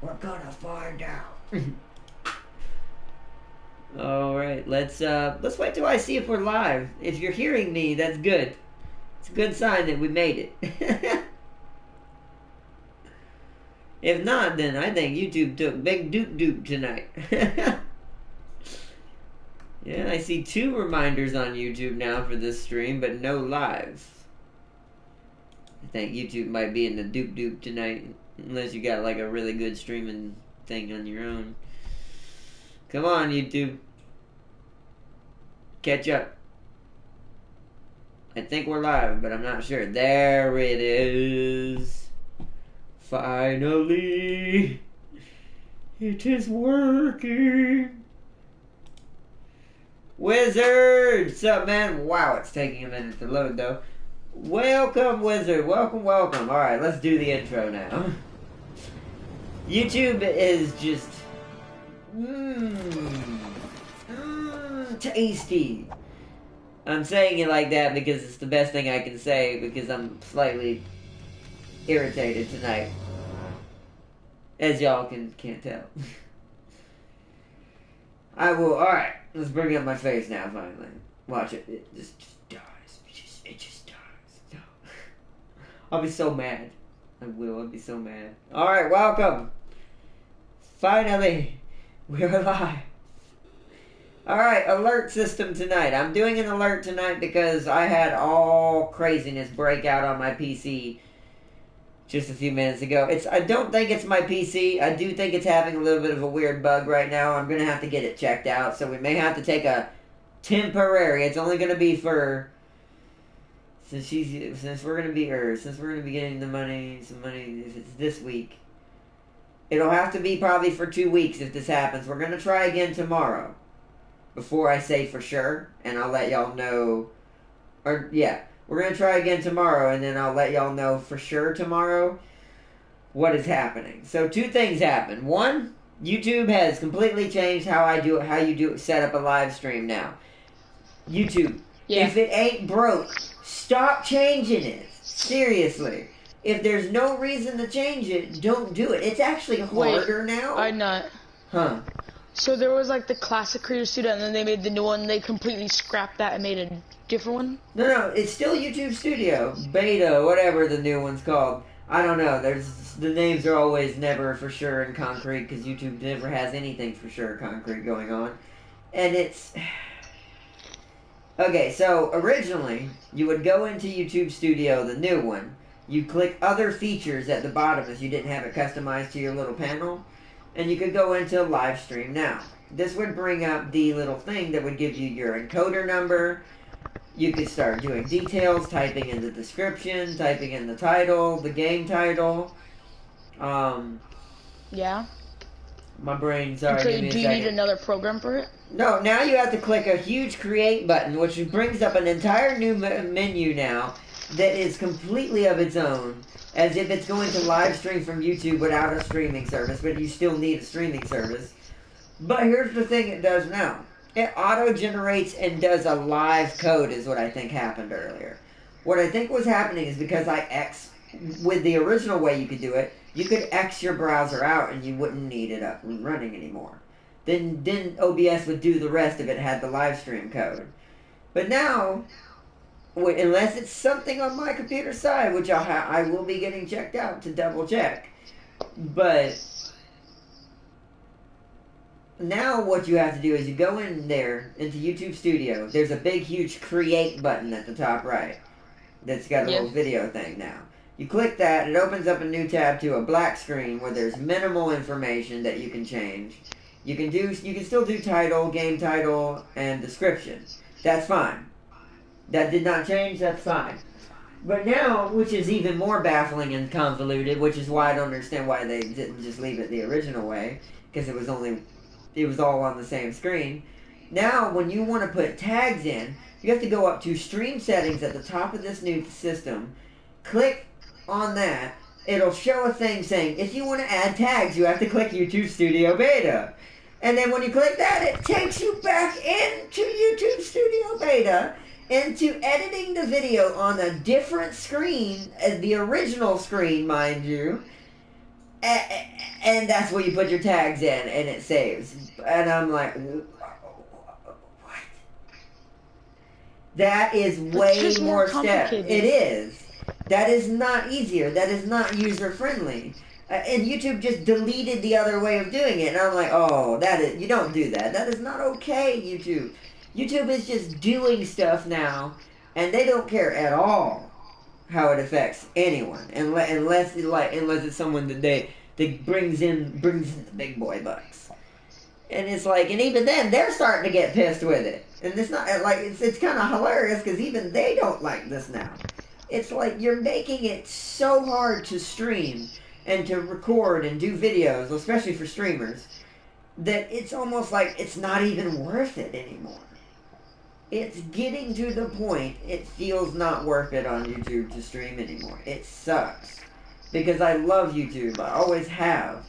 We're gonna find out. All right, let's wait till I see if we're live. If you're hearing me, that's good. It's a good sign that we made it. If not, then I think YouTube took big doop tonight. Yeah, I see 2 reminders on YouTube now for this stream, but no lives. I think YouTube might be in the doop tonight, unless you got like a really good streaming thing on your own. Come on, YouTube. Catch up. I think we're live, but I'm not sure. There it is. Finally. It is working. Wizard! What's up, man? Wow, it's taking a minute to load, though. Welcome, Wizard. Welcome. Alright, let's do the intro now. YouTube is just... tasty. I'm saying it like that because it's the best thing I can say because I'm slightly irritated tonight. As y'all can't tell. I will. Alright, let's bring up my face now, finally. Watch it. It just dies. It just dies. No. I'll be so mad. I'll be so mad. Alright, welcome. Finally, we're live. Alright, alert system tonight. I'm doing an alert tonight because I had all craziness break out on my PC just a few minutes ago. I don't think it's my PC. I do think it's having a little bit of a weird bug right now. I'm going to have to get it checked out, so we may have to take a temporary. It's only going to be for... Since we're going to be getting some money, if it's this week. It'll have to be probably for 2 weeks if this happens. We're going to try again tomorrow. Before I say for sure, and I'll let y'all know, we're going to try again tomorrow, and then I'll let y'all know for sure tomorrow what is happening. So 2 things happen. 1, YouTube has completely changed how you set up a live stream now. YouTube, if it ain't broke, stop changing it. Seriously. If there's no reason to change it, don't do it. It's actually harder now. I'm not. Huh. So there was like the classic Creator Studio, and then they made the new one. They completely scrapped that and made a different one. No, it's still YouTube Studio, Beta, whatever the new one's called. I don't know. The names are always never for sure and concrete because YouTube never has anything for sure concrete going on, and it's okay. So originally, you would go into YouTube Studio, the new one. You click other features at the bottom if you didn't have it customized to your little panel. And you could go into live stream now. This would bring up the little thing that would give you your encoder number. You could start doing details, typing in the description, typing in the title, the game title. Yeah. My brain, sorry. So do you need another program for it? No, now you have to click a huge create button, which brings up an entire new menu now that is completely of its own. As if it's going to live stream from YouTube without a streaming service, but you still need a streaming service. But here's the thing it does now. It auto-generates and does a live code is what I think happened earlier. What I think was happening is because with the original way you could do it, you could X your browser out and you wouldn't need it up and running anymore. Then OBS would do the rest if it had the live stream code. But now... unless it's something on my computer side, which I will be getting checked out to double check. But now what you have to do is you go in there into YouTube Studio. There's a big, huge create button at the top right that's got a little video thing now. You click that, it opens up a new tab to a black screen where there's minimal information that you can change. You can still do title, game title, and description. That's fine. That did not change, that's fine. But now, which is even more baffling and convoluted, which is why I don't understand why they didn't just leave it the original way, because it was all on the same screen. Now, when you want to put tags in, you have to go up to stream settings at the top of this new system, click on that, it'll show a thing saying, if you want to add tags, you have to click YouTube Studio Beta. And then when you click that, it takes you back into YouTube Studio Beta, into editing the video on a different screen, as the original screen, mind you, And that's where you put your tags in, and it saves. And I'm like, what? That is It's way just more more steps. complicated. It is. That is not easier. That is not user friendly. And YouTube just deleted the other way of doing it. And I'm like, oh, you don't do that. That is not okay, YouTube. YouTube is just doing stuff now, and they don't care at all how it affects anyone, unless it's someone that brings in the big boy bucks. And it's like, and even then, they're starting to get pissed with it. And it's not like it's kind of hilarious because even they don't like this now. It's like you're making it so hard to stream and to record and do videos, especially for streamers, that it's almost like it's not even worth it anymore. It's getting to the point it feels not worth it on YouTube to stream anymore. It sucks. Because I love YouTube. I always have.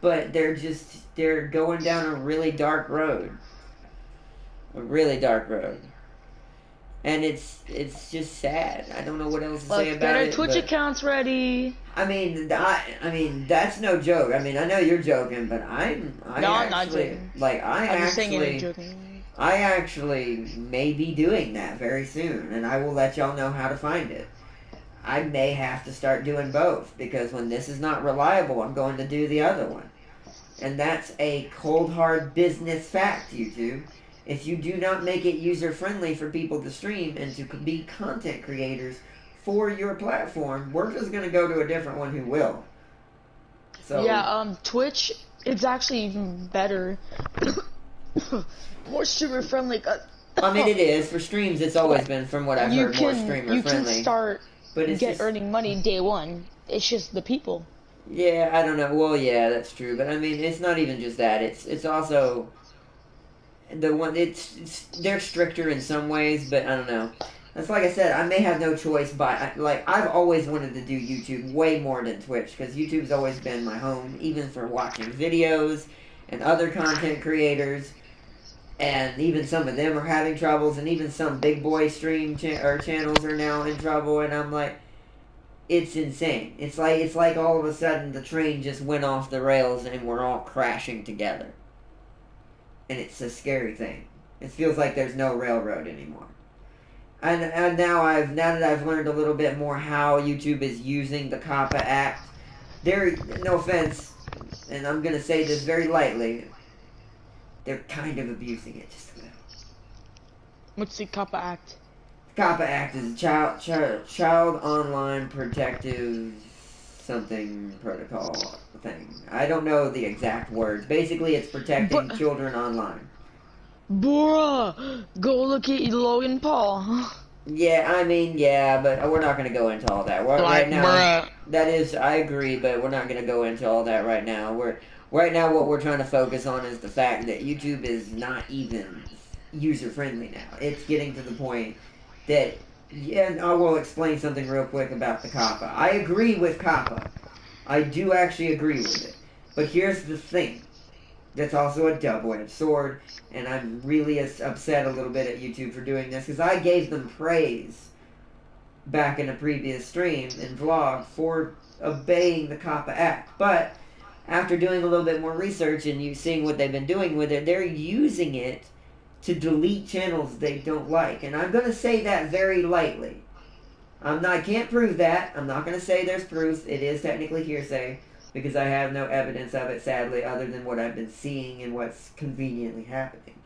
But they're going down a really dark road. A really dark road. And it's just sad. I don't know what else to say about it. Get our Twitch accounts ready. I mean, that's no joke. I mean, I know you're joking, but I'm not joking. I actually may be doing that very soon, and I will let y'all know how to find it. I may have to start doing both, because when this is not reliable, I'm going to do the other one. And that's a cold, hard business fact, YouTube. If you do not make it user-friendly for people to stream and to be content creators for your platform, we're just going to go to a different one who will. So yeah, Twitch, it's actually even better. More streamer-friendly. I mean, it is. For streams, it's always been, from what I've heard, more streamer-friendly. You can start earning money day one. It's just the people. Yeah, I don't know. Well, yeah, that's true. But, I mean, it's not even just that. It's also... they're stricter in some ways, but I don't know. That's like I said, I may have no choice, I've always wanted to do YouTube way more than Twitch, because YouTube's always been my home, even for watching videos and other content creators, and even some of them are having troubles, and even some big boy channels are now in trouble, and I'm like, it's insane. It's like all of a sudden the train just went off the rails and we're all crashing together. And it's a scary thing. It feels like there's no railroad anymore. And now that I've learned a little bit more how YouTube is using the COPPA Act, no offense, and I'm going to say this very lightly, they're kind of abusing it just a little. What's the COPPA Act? The COPPA Act is a Child Online Protective something protocol thing. I don't know the exact words. Basically, it's protecting children online. Bruh, go look at Logan Paul. Yeah, I mean, yeah, but we're not going to go into all that. Right now, bruh. That is, I agree, but we're not going to go into all that right now. Right now, what we're trying to focus on is the fact that YouTube is not even user-friendly now. It's getting to the point that, yeah, and I will explain something real quick about the COPPA. I agree with COPPA. I do actually agree with it. But here's the thing. That's also a double-edged sword, and I'm really upset a little bit at YouTube for doing this, because I gave them praise back in a previous stream and vlog for obeying the COPPA Act. But after doing a little bit more research and seeing what they've been doing with it, they're using it to delete channels they don't like. And I'm going to say that very lightly. I can't prove that. I'm not going to say there's proof. It is technically hearsay, because I have no evidence of it, sadly, other than what I've been seeing and what's conveniently happening.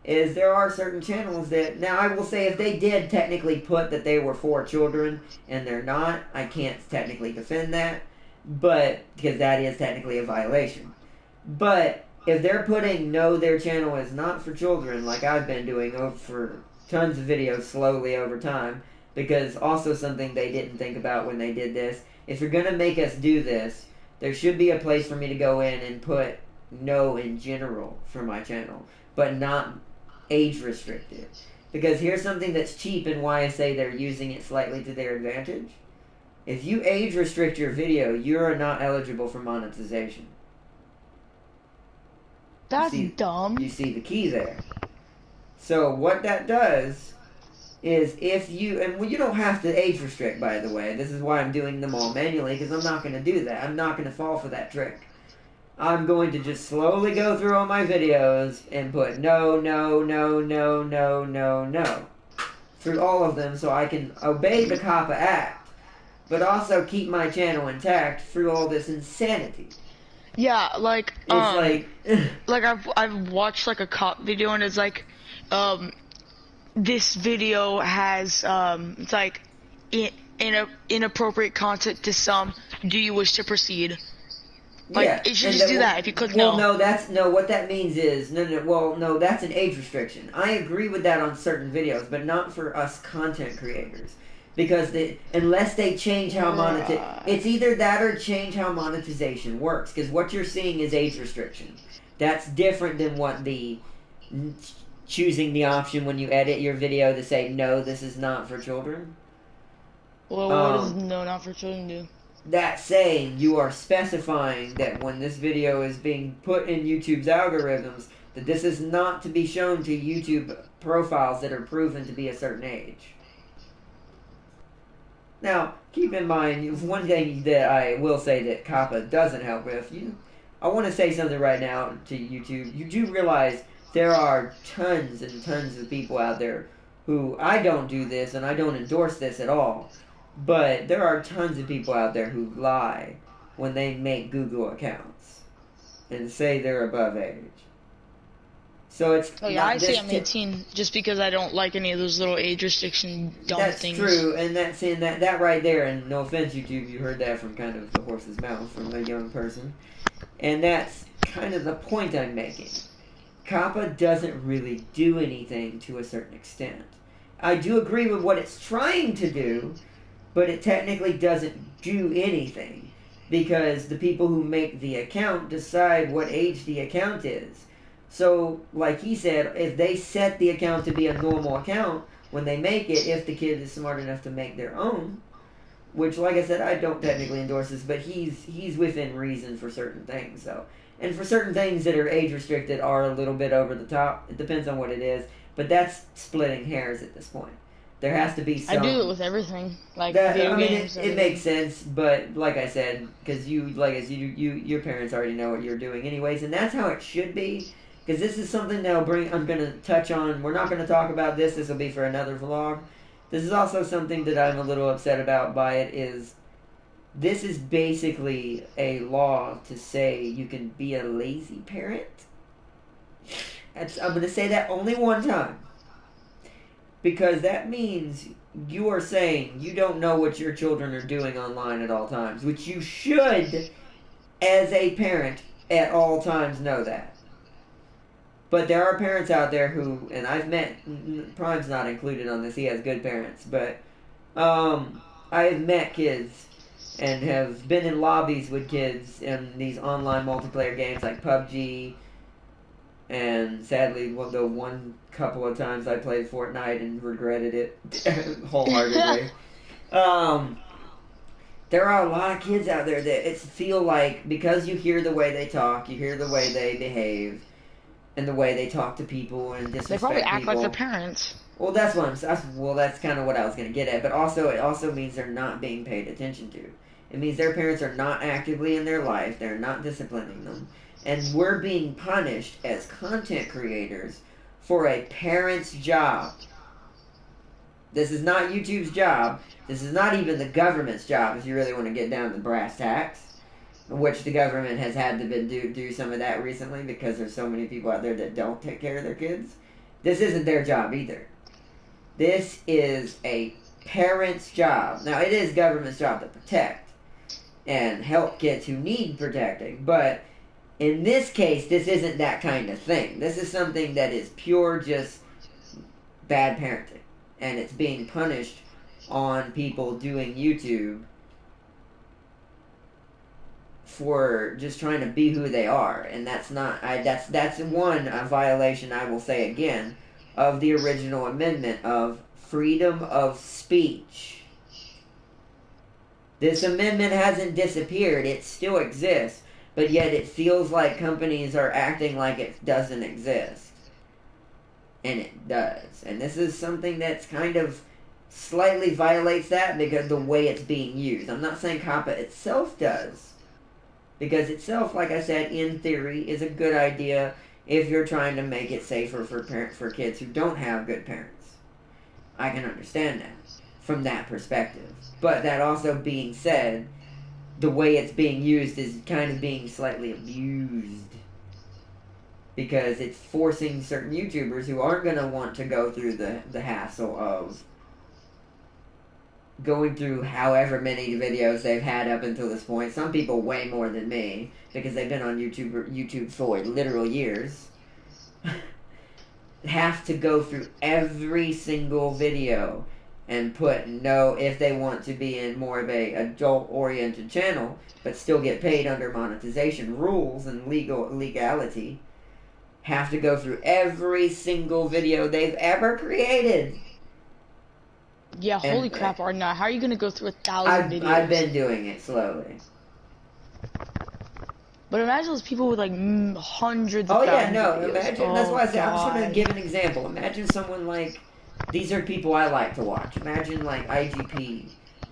There are certain channels that, now I will say, if they did technically put that they were for children, and they're not, I can't technically defend that, but, because that is technically a violation. But, if they're putting, no, their channel is not for children, like I've been doing for tons of videos slowly over time, because also something they didn't think about when they did this, if you're going to make us do this, there should be a place for me to go in and put no in general for my channel, but not age restricted. Because here's something that's cheap and why I say they're using it slightly to their advantage. If you age restrict your video, you are not eligible for monetization. That's dumb. You see the key there. So what that does is if you, and well, you don't have to age restrict, by the way. This is why I'm doing them all manually, because I'm not going to do that. I'm not going to fall for that trick. I'm going to just slowly go through all my videos and put no, no, no, no, no, no, no through all of them so I can obey the COPPA Act, but also keep my channel intact through all this insanity. Yeah, like, It's like I've watched like a cop video and it's like, this video has, it's like, inappropriate content to some. Do you wish to proceed? Like, yeah, it should just do that if you click no. Well, no, what that means is, no, that's an age restriction. I agree with that on certain videos, but not for us content creators. Because unless they change how it's either that or change how monetization works. Because what you're seeing is age restriction. That's different than what choosing the option when you edit your video to say, no, this is not for children. Well, what does no, not for children do? That saying, you are specifying that when this video is being put in YouTube's algorithms, that this is not to be shown to YouTube profiles that are proven to be a certain age. Now, keep in mind, one thing that I will say that COPPA doesn't help with, I want to say something right now to YouTube. You do realize there are tons and tons of people out there who, I don't do this and I don't endorse this at all, but there are tons of people out there who lie when they make Google accounts and say they're above age. So it's I say I'm 18 just because I don't like any of those little age restriction dumb things. That's true, and that's in that right there. And no offense, YouTube, you heard that from kind of the horse's mouth from a young person, and that's kind of the point I'm making. COPPA doesn't really do anything to a certain extent. I do agree with what it's trying to do, but it technically doesn't do anything because the people who make the account decide what age the account is. So, like he said, if they set the account to be a normal account, when they make it, if the kid is smart enough to make their own, which, like I said, I don't technically endorse this, but he's within reason for certain things. So, and for certain things that are age restricted are a little bit over the top. It depends on what it is, but that's splitting hairs at this point. There has to be some. I do it with everything, like video games. It makes sense, but like I said, because your parents already know what you're doing, anyways, and that's how it should be. Because this is something that I'm going to touch on. We're not going to talk about this. This will be for another vlog. This is also something that I'm a little upset about by it is this is basically a law to say you can be a lazy parent. I'm going to say that only one time. Because that means you are saying you don't know what your children are doing online at all times. Which you should, as a parent, at all times know that. But there are parents out there who, and I've met, Prime's not included on this, he has good parents, but I have met kids and have been in lobbies with kids in these online multiplayer games like PUBG, and sadly, the one couple of times I played Fortnite and regretted it wholeheartedly. There are a lot of kids out there that feel like, because you hear the way they talk, you hear the way they behave, and the way they talk to people and disrespect people. They probably act like their parents. Well, that's kind of what I was going to get at. But also, it also means they're not being paid attention to. It means their parents are not actively in their life. They're not disciplining them. And we're being punished as content creators for a parent's job. This is not YouTube's job. This is not even the government's job, if you really want to get down to brass tacks. Which the government has had to do some of that recently because there's so many people out there that don't take care of their kids. This isn't their job either. This is a parent's job. Now, it is government's job to protect and help kids who need protecting, but in this case, this isn't that kind of thing. This is something that is pure just bad parenting, and it's being punished on people doing YouTube for just trying to be who they are, and that's not. That's one violation, I will say again, of the original amendment of freedom of speech. This amendment hasn't disappeared; it still exists, but yet it feels like companies are acting like it doesn't exist. And it does. And this is something that's kind of slightly violates that because the way it's being used. I'm not saying COPPA itself does. Because itself, like I said, in theory, is a good idea if you're trying to make it safer for kids who don't have good parents. I can understand that from that perspective. But that also being said, the way it's being used is kind of being slightly abused. Because it's forcing certain YouTubers who aren't going to want to go through the hassle of going through however many videos they've had up until this point. Some people way more than me, because they've been on YouTube for literal years. Have to go through every single video and put no, if they want to be in more of a adult-oriented channel, but still get paid under monetization rules and legality, have to go through every single video they've ever created. Yeah, holy crap, Arna. How are you going to go through 1,000 videos? I've been doing it slowly. But imagine those people with like hundreds of thousands of videos. Imagine, that's why I said, I'm just going to give an example. Imagine someone like, these are people I like to watch. Imagine like IGP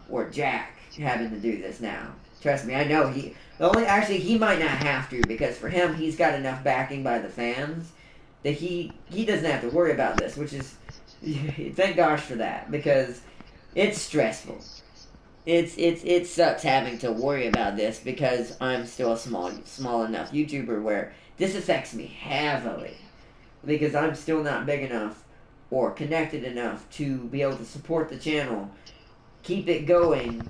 or Jack having to do this now. Trust me, I know he might not have to, because for him, he's got enough backing by the fans that he doesn't have to worry about this, which is, thank gosh for that, because it's stressful. It sucks having to worry about this, because I'm still a small enough YouTuber where this affects me heavily, because I'm still not big enough or connected enough to be able to support the channel, keep it going,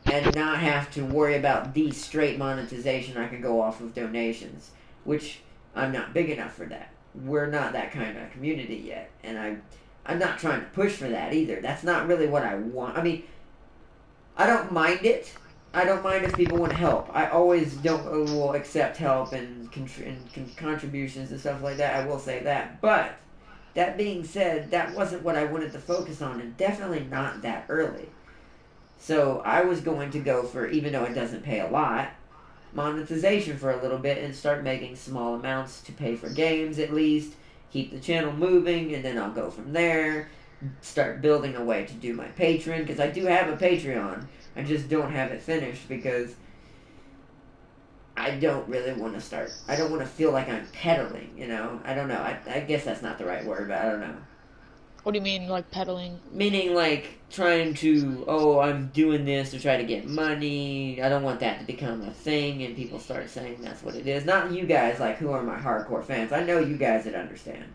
and not have to worry about the straight monetization I can go off of donations, which I'm not big enough for that. We're not that kind of community yet, and I'm not trying to push for that either. That's not really what I want. I mean, I don't mind it. I don't mind if people want to help. I always will accept help and contributions and stuff like that. I will say that. But that being said, that wasn't what I wanted to focus on, and definitely not that early. So I was going to go for, even though it doesn't pay a lot, monetization for a little bit and start making small amounts to pay for games at least, keep the channel moving, and then I'll go from there, start building a way to do my Patreon, because I do have a Patreon. I just don't have it finished because I don't really want to start. I don't want to feel like I'm peddling, you know? I don't know. I guess that's not the right word, but I don't know. What do you mean, like, peddling? Meaning, like, trying to, I'm doing this to try to get money. I don't want that to become a thing and people start saying that's what it is. Not you guys, like, who are my hardcore fans. I know you guys that understand.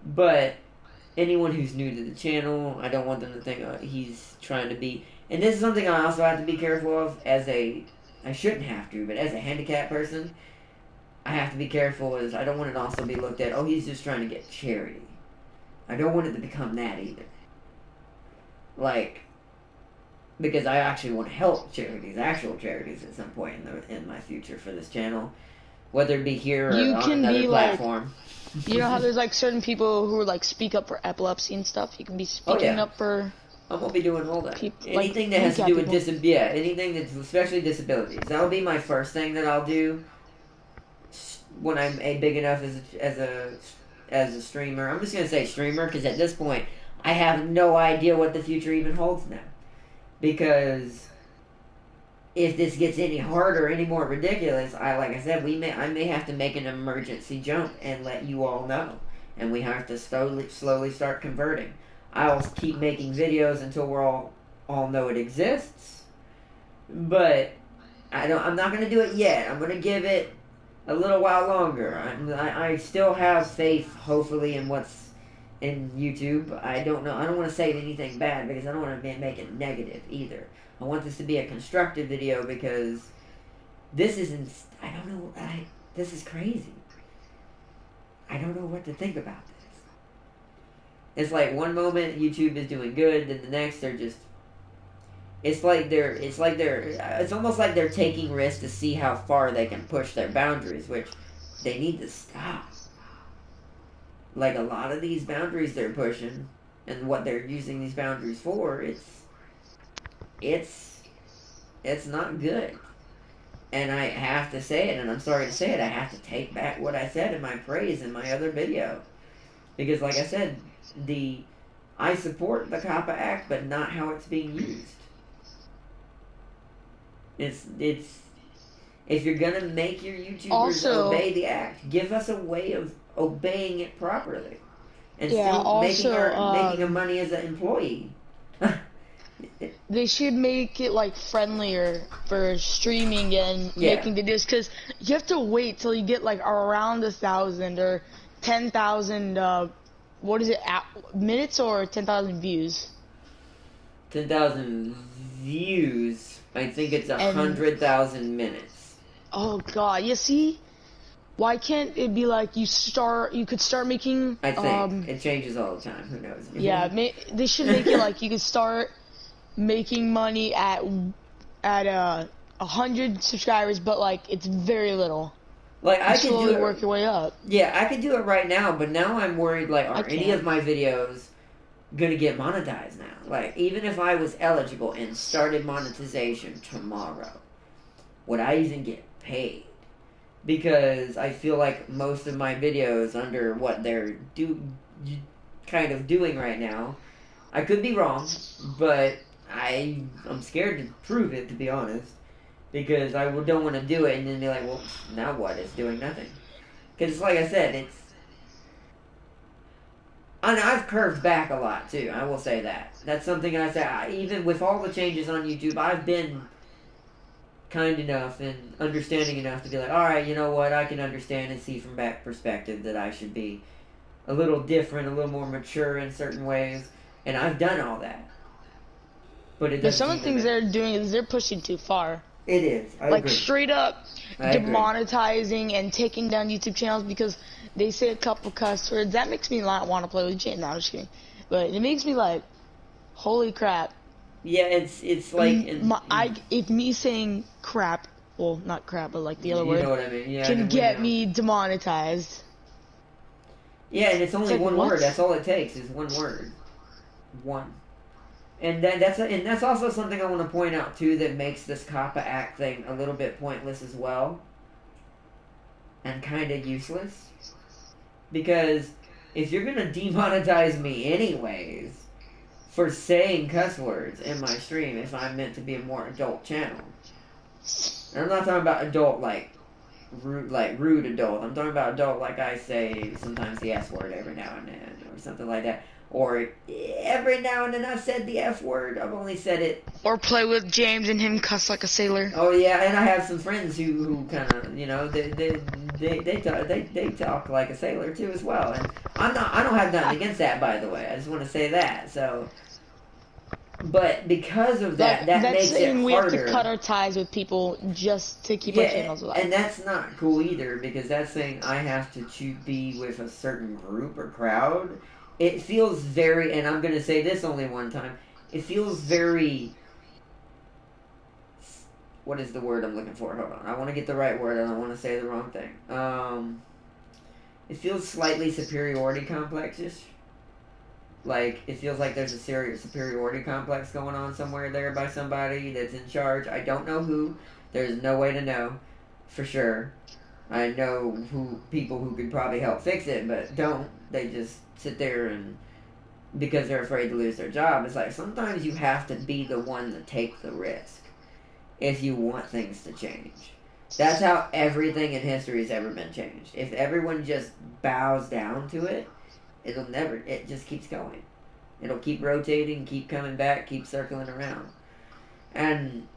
But anyone who's new to the channel, I don't want them to think he's trying to be... And this is something I also have to be careful of I shouldn't have to, but as a handicapped person, I have to be careful as I don't want it to also be looked at, he's just trying to get charity. I don't want it to become that either. Like, because I actually want to help actual charities at some point in my future for this channel. Whether it be here or on another platform. Like, you know how there's like certain people who like speak up for epilepsy and stuff? You can be speaking up for... I won't be doing all that. Anything that has to do with anything that's especially disabilities. That'll be my first thing that I'll do when I'm big enough as a streamer. I'm just gonna say streamer because at this point I have no idea what the future even holds now. Because if this gets any harder, any more ridiculous, like I said, I may have to make an emergency jump and let you all know, and we have to slowly start converting. I'll keep making videos until we're all know it exists, but I'm not gonna do it yet. I'm gonna give it a little while longer. I still have faith, hopefully, in what's in YouTube. I don't know. I don't want to say anything bad because I don't want to make it negative either. I want this to be a constructive video because this isn't. I don't know. This is crazy. I don't know what to think about this. It's like one moment YouTube is doing good, then the next they're just. It's almost like they're taking risks to see how far they can push their boundaries, which they need to stop. Like a lot of these boundaries they're pushing, and what they're using these boundaries for, it's not good. And I have to say it, and I'm sorry to say it, I have to take back what I said in my praise in my other video. Because, like I said, I support the COPPA Act, but not how it's being used. It's if you're gonna make your YouTubers Also, obey the act, give us a way of obeying it properly, and yeah. still making Also, our money as an employee. they should make it like friendlier for streaming and Yeah. making videos, because you have to wait till you get like around 1,000 or 10,000. What is it? Minutes or 10,000 views? 10,000 views. I think it's 100,000 minutes. Oh God, you see, why can't it be like you could start making? I think it changes all the time. Who knows? Yeah, they should make it like you could start making money at 100 subscribers, but like it's very little. Like I can slowly do it, work your way up. Yeah, I could do it right now, but now I'm worried. Like, are any can't. of my videos gonna get monetized now? Like, even if I was eligible and started monetization tomorrow, would I even get paid? Because I feel like most of my videos under what they're kind of doing right now, I could be wrong, but I'm scared to prove it, to be honest, because I don't want to do it and then be like, well, now what? It's doing nothing. Because, like I said, and I've curved back a lot too. I will say that. That's something I say. Even with all the changes on YouTube, I've been kind enough and understanding enough to be like, all right, you know what? I can understand and see from back perspective that I should be a little different, a little more mature in certain ways, and I've done all that. But some of the things they're doing is they're pushing too far. It is. I like agree. Straight up demonetizing and taking down YouTube channels because they say a couple cuss words. That makes me not want to play with James. No, I'm just kidding. But it makes me like, holy crap. Yeah, it's like if me saying crap, well, not crap, but like the other word, know what I mean. Yeah, can get me demonetized. Yeah, and it's only one word. That's all it takes is one word. One. And that's also something I want to point out too that makes this COPPA Act thing a little bit pointless as well, and kind of useless. Because if you're gonna demonetize me anyways for saying cuss words in my stream, if I'm meant to be a more adult channel, and I'm not talking about adult like rude adult. I'm talking about adult like I say sometimes the S word every now and then or something like that. Or every now and then I've said the F word. I've only said it. Or play with James and him cuss like a sailor. Oh yeah, and I have some friends who kind of they talk like a sailor too as well. And I don't have nothing against that, by the way. I just want to say that. So, but because of that makes it harder. We have to cut our ties with people just to keep our channels alive. And that's not cool either, because that's saying I have to be with a certain group or crowd. It feels very, and I'm going to say this only one time, it feels very, what is the word I'm looking for? Hold on. I want to get the right word. I don't want to say the wrong thing. It feels slightly superiority complex-ish. Like, it feels like there's a serious superiority complex going on somewhere there by somebody that's in charge. I don't know who. There's no way to know for sure. I know people who could probably help fix it, but don't. They just sit there and because they're afraid to lose their job. It's like sometimes you have to be the one to take the risk if you want things to change. That's how everything in history has ever been changed. If everyone just bows down to it, it just keeps going. It'll keep rotating, keep coming back, keep circling around. And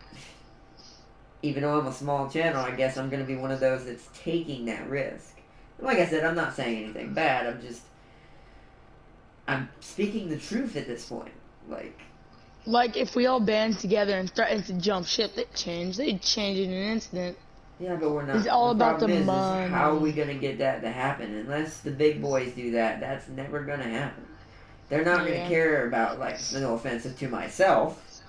even though I'm a small channel, I guess I'm going to be one of those that's taking that risk. Like I said, I'm not saying anything bad. I'm speaking the truth at this point. Like if we all band together and threatened to jump ship, they'd change. They'd change in an instant. Yeah, but we're not. It's all about the money. How are we going to get that to happen? Unless the big boys do that, that's never going to happen. They're not going to care about, like, no offensive to myself,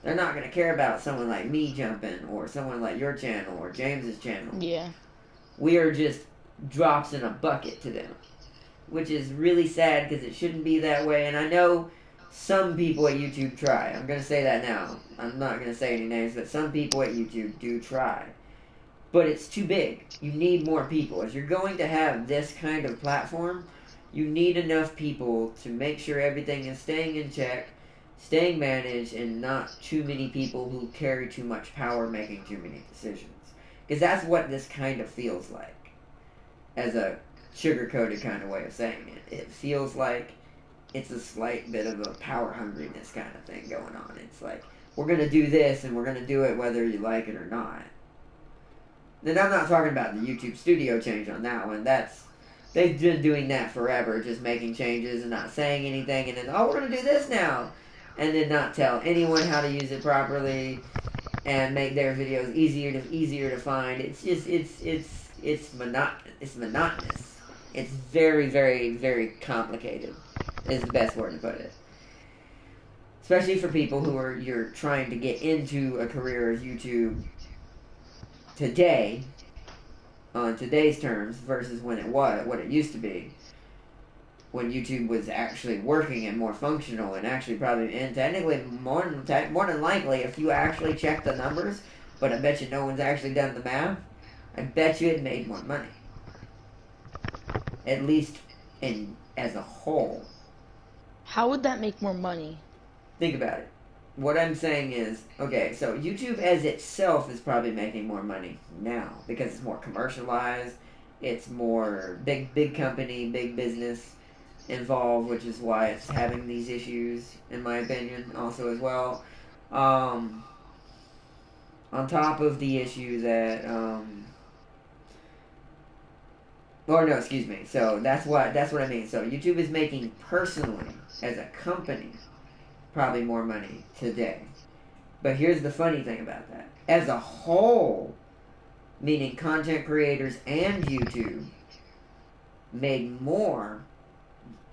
they're not going to care about someone like me jumping, or someone like your channel, or James's channel. Yeah. We are just drops in a bucket to them. Which is really sad, because it shouldn't be that way, and I know some people at YouTube try. I'm going to say that now. I'm not going to say any names, but some people at YouTube do try. But it's too big. You need more people. If you're going to have this kind of platform, You need enough people to make sure everything is staying in check, staying managed, and not too many people who carry too much power making too many decisions. Because that's what this kind of feels like, as a sugar-coated kind of way of saying it. It feels like it's a slight bit of a power hungriness kind of thing going on. It's like, we're going to do this, and we're going to do it whether you like it or not. And I'm not talking about the YouTube studio change on that one. They've been doing that forever, just making changes and not saying anything, and then, oh, we're going to do this now. And then not tell anyone how to use it properly, and make their videos easier to find. It's just, it's monotonous. It's very, very, very complicated, is the best word to put it. Especially for people who you're trying to get into a career as YouTube today, on today's terms, versus what it used to be, when YouTube was actually working and more functional, and actually probably, and technically more than likely, if you actually check the numbers, but I bet you no one's actually done the math, I bet you it made more money. At least as a whole. How would that make more money? Think about it. What I'm saying is, okay, so YouTube as itself is probably making more money now because it's more commercialized, it's more big company, big business involved, which is why it's having these issues, in my opinion, also as well. On top of the issue that, so that's what I mean. So YouTube is making personally, as a company, probably more money today. But here's the funny thing about that. As a whole, meaning content creators and YouTube, made more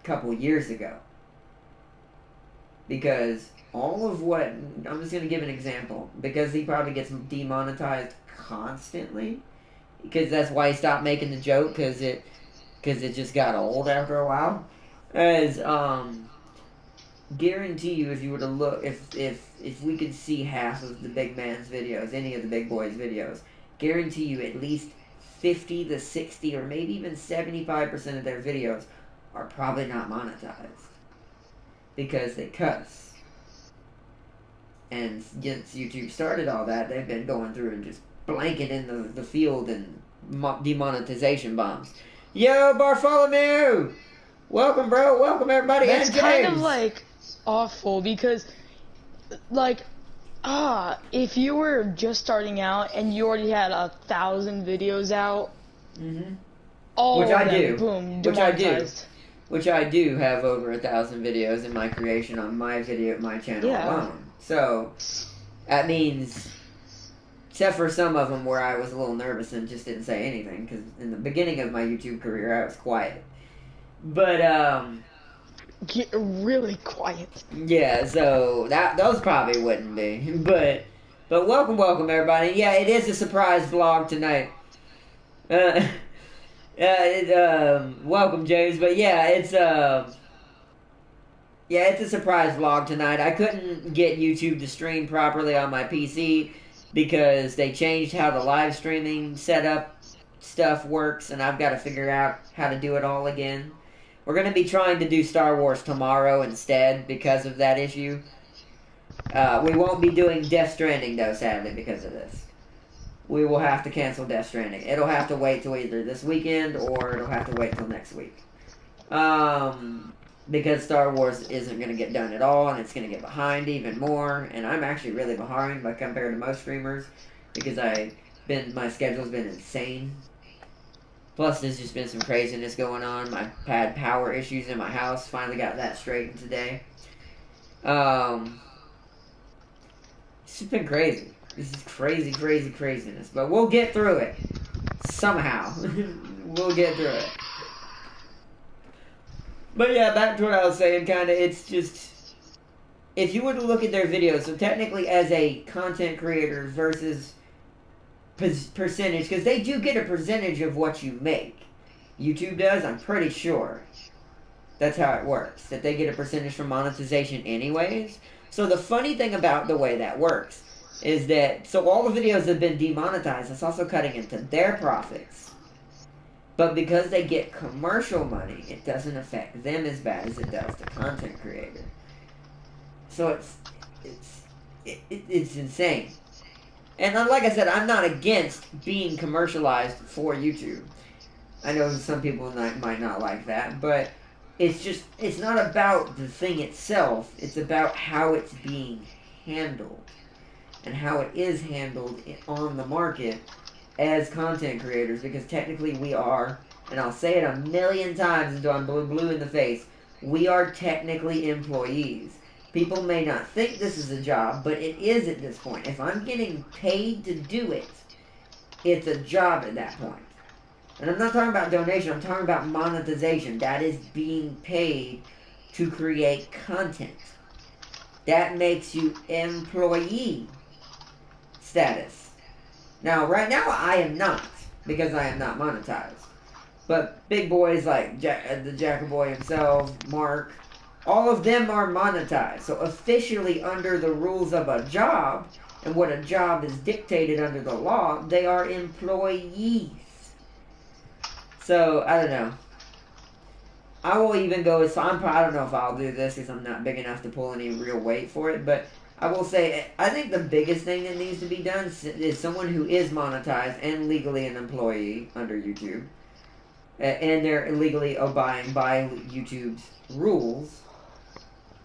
a couple years ago. Because all of what, I'm just going to give an example, because he probably gets demonetized constantly, because that's why he stopped making the joke, because it just got old after a while, guarantee you, if you were to look, if we could see half of the big man's videos, any of the big boys' videos, guarantee you at least 50 to 60 or maybe even 75% of their videos are probably not monetized because they cuss. And since YouTube started all that, they've been going through and just blanketing the field and demonetization bombs. Yo, Bartholomew! Welcome, bro. Welcome, everybody. That's and James. Kind of like awful because, like, if you were just starting out and you already had 1,000 videos out, all which of I them, do, boom, demonetized. Which I do have over 1,000 videos in my creation on my channel alone. So that means, except for some of them where I was a little nervous and just didn't say anything, because in the beginning of my YouTube career I was quiet. But get really quiet. Yeah, so those probably wouldn't be. But welcome everybody. Yeah, it is a surprise vlog tonight. Welcome, James. But yeah, it's a surprise vlog tonight. I couldn't get YouTube to stream properly on my PC because they changed how the live streaming setup stuff works, and I've got to figure out how to do it all again. We're going to be trying to do Star Wars tomorrow instead because of that issue. We won't be doing Death Stranding, though, sadly, because of this. We will have to cancel Death Stranding. It'll have to wait till either this weekend or it'll have to wait till next week. Because Star Wars isn't going to get done at all, and it's going to get behind even more. And I'm actually really behind by compared to most streamers because my schedule's been insane. Plus, there's just been some craziness going on. I had power issues in my house. Finally got that straightened today. It's just been crazy. This is craziness. But we'll get through it. Somehow. We'll get through it. But yeah, back to what I was saying, it's just, if you were to look at their videos, so technically as a content creator versus percentage, because they do get a percentage of what you make. YouTube does, I'm pretty sure. That's how it works. That they get a percentage from monetization anyways. So the funny thing about the way that works is that, so all the videos have been demonetized, it's also cutting into their profits. But because they get commercial money, it doesn't affect them as bad as it does the content creator. So it's insane. And like I said, I'm not against being commercialized for YouTube. I know some people might not like that, but it's not about the thing itself. It's about how it's being handled and how it is handled on the market as content creators, because technically we are, and I'll say it a million times until I'm blue in the face, we are technically employees. People may not think this is a job, but it is at this point. If I'm getting paid to do it, it's a job at that point. And I'm not talking about donation, I'm talking about monetization. That is being paid to create content. That makes you employee status. Now, right now, I am not, because I am not monetized. But big boys like the Jackaboy himself, Mark, all of them are monetized. So officially, under the rules of a job, and what a job is dictated under the law, they are employees. So, I don't know. I will even go as far, I don't know if I'll do this because I'm not big enough to pull any real weight for it, but I will say, I think the biggest thing that needs to be done is someone who is monetized and legally an employee under YouTube, and they're legally abiding by YouTube's rules,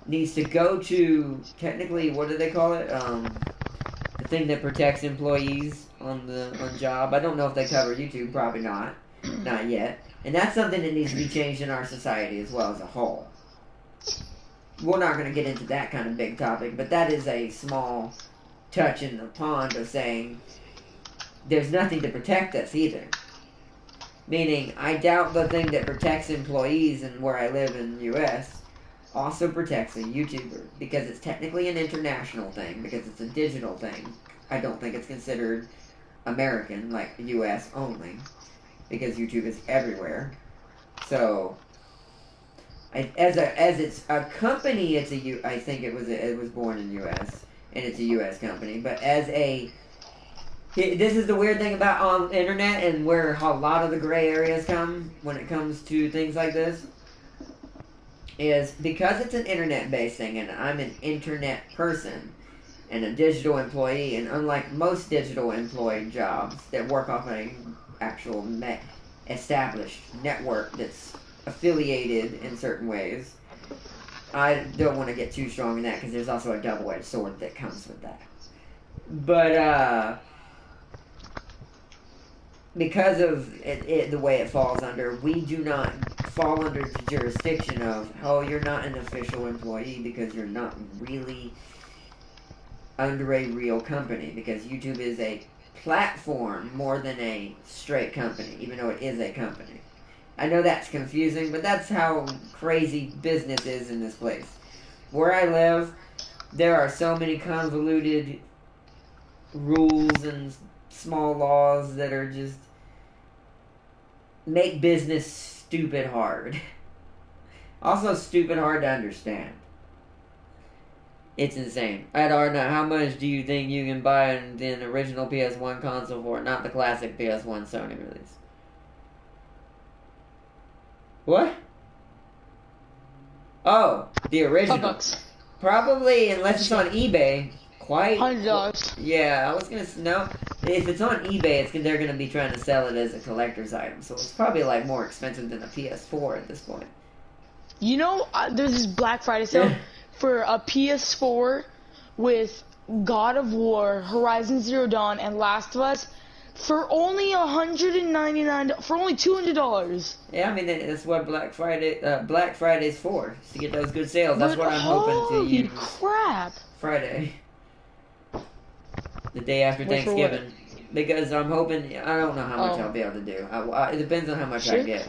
needs to go to, technically, what do they call it? The thing that protects employees on job. I don't know if they cover YouTube, probably not. Not yet. And that's something that needs to be changed in our society as well as a whole. We're not going to get into that kind of big topic, but that is a small touch in the pond of saying there's nothing to protect us either. Meaning, I doubt the thing that protects employees and where I live in the U.S. also protects a YouTuber, because it's technically an international thing, because it's a digital thing. I don't think it's considered American, like U.S. only, because YouTube is everywhere. So, as it's a company, I think it was born in U.S. and it's a U.S. company. But this is the weird thing about on the internet and where a lot of the gray areas come when it comes to things like this, is because it's an internet-based thing, and I'm an internet person and a digital employee, and unlike most digital employee jobs that work off an actual established network that's affiliated in certain ways, I don't want to get too strong in that because there's also a double-edged sword that comes with that. But because of the way it falls under, we do not fall under the jurisdiction of, oh, you're not an official employee because you're not really under a real company, because YouTube is a platform more than a straight company, even though it is a company. I know that's confusing, but that's how crazy business is in this place. Where I live, there are so many convoluted rules and small laws that are just make business stupid hard. Also stupid hard to understand. It's insane. I don't know, how much do you think you can buy an original PS1 console for, not the classic PS1 Sony release? What? Oh, the original. $5. Probably, unless it's on eBay, quite... $100. Yeah, I was gonna... No. If it's on eBay, they're gonna be trying to sell it as a collector's item, so it's probably, like, more expensive than a PS4 at this point. You know, there's this Black Friday sale for a PS4 with God of War, Horizon Zero Dawn, and Last of Us for only $199, for only $200. Yeah, I mean, that's what Black Friday's for, is to get those good sales. That's what I'm hoping to use. Holy crap! Friday. The day after Thanksgiving. Because I'm hoping, I don't know how much I'll be able to do. It depends on how much I get.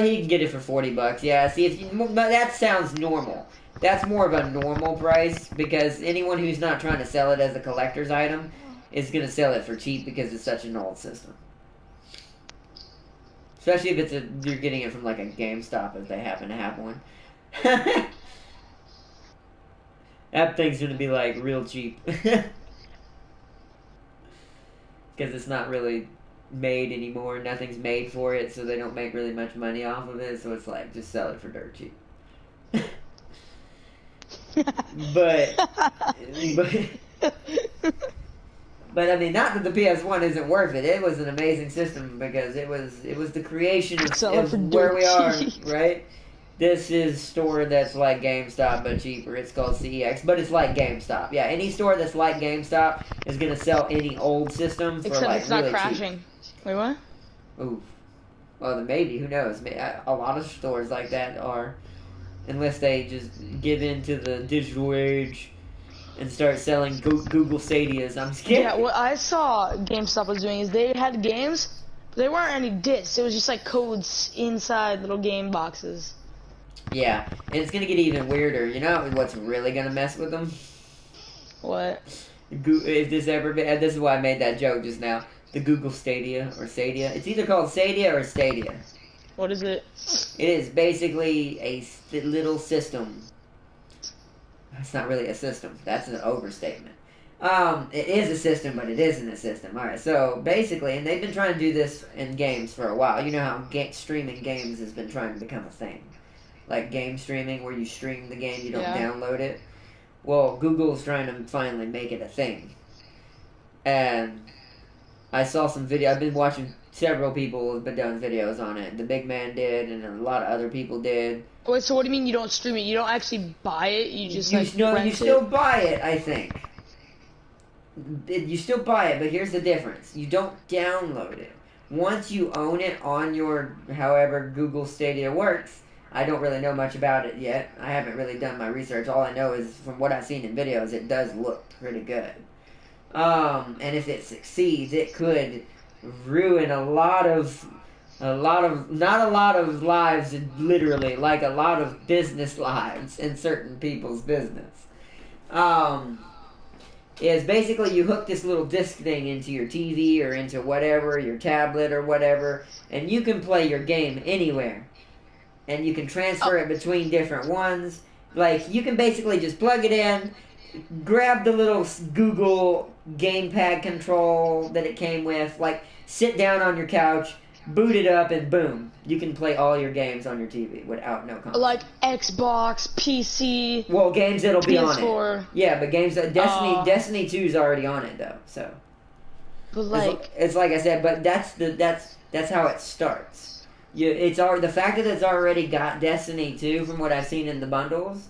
He can get it for $40. Yeah, see, but that sounds normal. That's more of a normal price, because anyone who's not trying to sell it as a collector's item is going to sell it for cheap because it's such an old system. Especially if you're getting it from like a GameStop if they happen to have one. That thing's going to be like real cheap. Because it's not really made anymore. Nothing's made for it, so they don't make really much money off of it. So it's like, just sell it for dirt cheap. but But I mean, not that the PS1 isn't worth it. It was an amazing system because it was the creation of where we are, right? This is store that's like GameStop but cheaper. It's called CEX, but it's like GameStop. Yeah, any store that's like GameStop is gonna sell any old system for except like it's not really crashing. Cheap. Wait, what? Ooh, well then maybe, who knows? A lot of stores like that are, unless they just give in to the digital age and start selling Google Stadias. I'm scared. Yeah, what I saw GameStop was doing is they had games, but there weren't any discs. It was just like codes inside little game boxes. Yeah, and it's gonna get even weirder. You know what's really gonna mess with them? What? If this ever, this is why I made that joke just now. The Google Stadia or Stadia. It's either called Stadia or Stadia. What is it? It is basically a little system. It's not really a system. That's an overstatement. It is a system, but it isn't a system. Alright, so basically, and they've been trying to do this in games for a while. You know how streaming games has been trying to become a thing. Like game streaming, where you stream the game, you don't download it. Well, Google's trying to finally make it a thing. And I saw some video. I've been watching several people have been doing videos on it. The Big Man did, and a lot of other people did. Wait, so what do you mean you don't stream it? You don't actually buy it? You just rent you still buy it, I think. You still buy it, but here's the difference. You don't download it. Once you own it on your, however Google Stadia works, I don't really know much about it yet. I haven't really done my research. All I know is from what I've seen in videos, it does look pretty good. And if it succeeds, it could ruin not a lot of lives, literally, like a lot of business lives in certain people's business. Is basically you hook this little disc thing into your TV or into whatever, your tablet or whatever, and you can play your game anywhere. And you can transfer it between different ones. Like, you can basically just plug it in, grab the little Google gamepad control that it came with, like, sit down on your couch, boot it up, and boom. You can play all your games on your TV without no console. Like Xbox, PC. Well, games that'll be PS4. on it. Yeah, but games that Destiny 2 is already on it though. So. But like it's like I said, but that's how it starts. The fact that it's already got Destiny 2 from what I've seen in the bundles,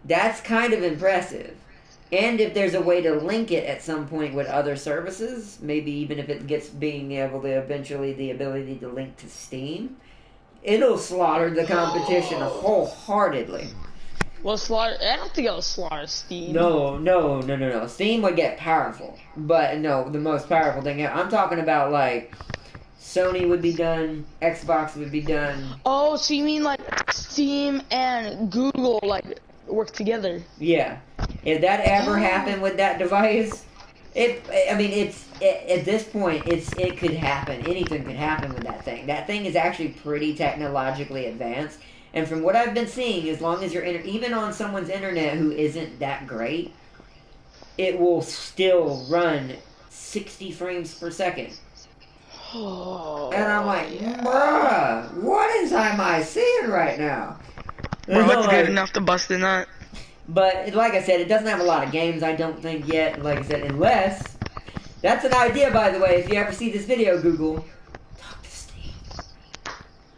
that's kind of impressive. And if there's a way to link it at some point with other services, maybe even if it gets being able to eventually the ability to link to Steam, it'll slaughter the competition wholeheartedly. Well, I don't think it'll slaughter Steam. No. Steam would get powerful. But no, the most powerful thing, I'm talking about like Sony would be done, Xbox would be done. Oh, so you mean like Steam and Google like work together? Yeah. If that ever happened with that device, at this point, it could happen. Anything could happen with that thing. That thing is actually pretty technologically advanced. And from what I've been seeing, as long as you're even on someone's internet who isn't that great, it will still run 60 frames per second. Oh, and I'm like, bruh, what am I seeing right now? Bro, it's good enough to bust a nut. But, like I said, it doesn't have a lot of games, I don't think, yet. Like I said, unless... That's an idea, by the way. If you ever see this video, Google, talk to Steam.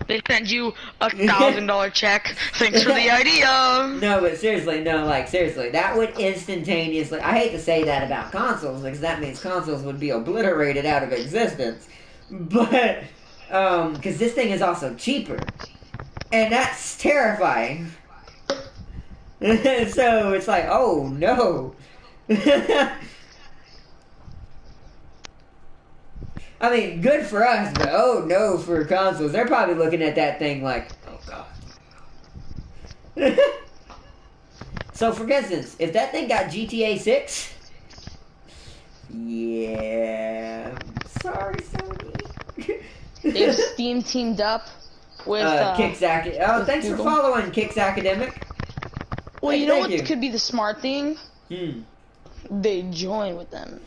They send you $1,000 check. Thanks for the idea. No, but seriously, that would instantaneously... I hate to say that about consoles, because that means consoles would be obliterated out of existence. But, because this thing is also cheaper. And that's terrifying. So it's like, oh no. I mean, good for us, but oh no for consoles. They're probably looking at that thing like, oh god. So for instance, if that thing got GTA 6, yeah, sorry Sony. If Steam teamed up with Kix thanks Google. for following Kix Academic. Well, you know what could be the smart thing? Hmm. They join with them.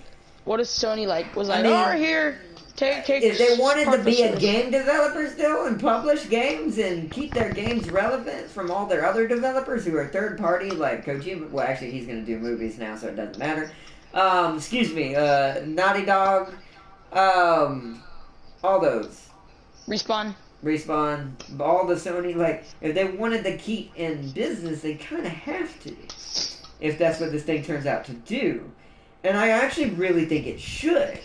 What if Sony was like, I mean, oh, here, if they wanted to be a service. game developer still and publish games and keep their games relevant from all their other developers who are third party, like Kojima. Well, actually, he's going to do movies now, so it doesn't matter. Excuse me, Naughty Dog, all those. Respawn, all the Sony, like, if they wanted to keep in business, they kind of have to. If that's what this thing turns out to do. And I actually really think it should.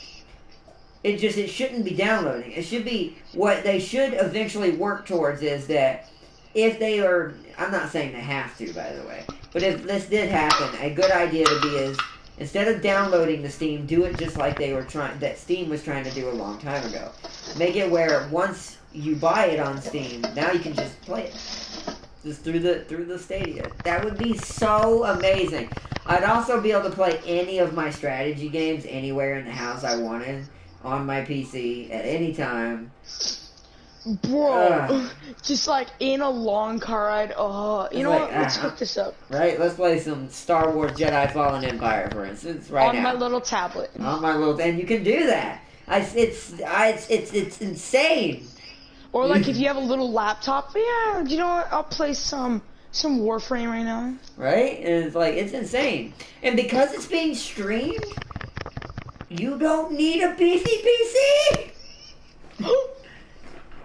It shouldn't be downloading. It should be, what they should eventually work towards is that if they are, I'm not saying they have to, by the way, but if this did happen, a good idea to be is, instead of downloading the Steam, do it just like that Steam was trying to do a long time ago. Make it where once you buy it on Steam, now you can just play it. Just through the Stadia. That would be so amazing. I'd also be able to play any of my strategy games anywhere in the house I wanted on my PC at any time. bro. Just like in a long car ride. Oh, you know what? Let's hook this up. Right. Let's play some Star Wars Jedi Fallen Empire, for instance, right now. On my little tablet. On my little, and you can do that. It's insane. Or like if you have a little laptop, yeah, you know what? I'll play some Warframe right now. Right? And it's like, it's insane. And because it's being streamed, you don't need a PC.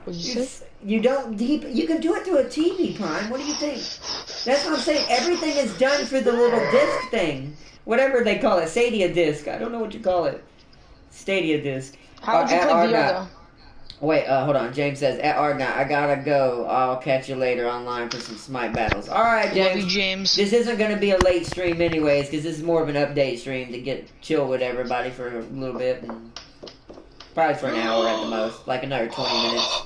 What'd you say? You don't deep. You can do it through a TV, Prime. What do you think? That's what I'm saying. Everything is done through the little disc thing, whatever they call it, Stadia disc. I don't know what you call it. Stadia disc. How would you play VR though? Wait, hold on. James says, at Argonaut, I gotta go. I'll catch you later online for some Smite battles. Alright, James. Love you, James. This isn't gonna be a late stream anyways, because this is more of an update stream to get chill with everybody for a little bit. And probably for an hour at the most. Like another 20 minutes.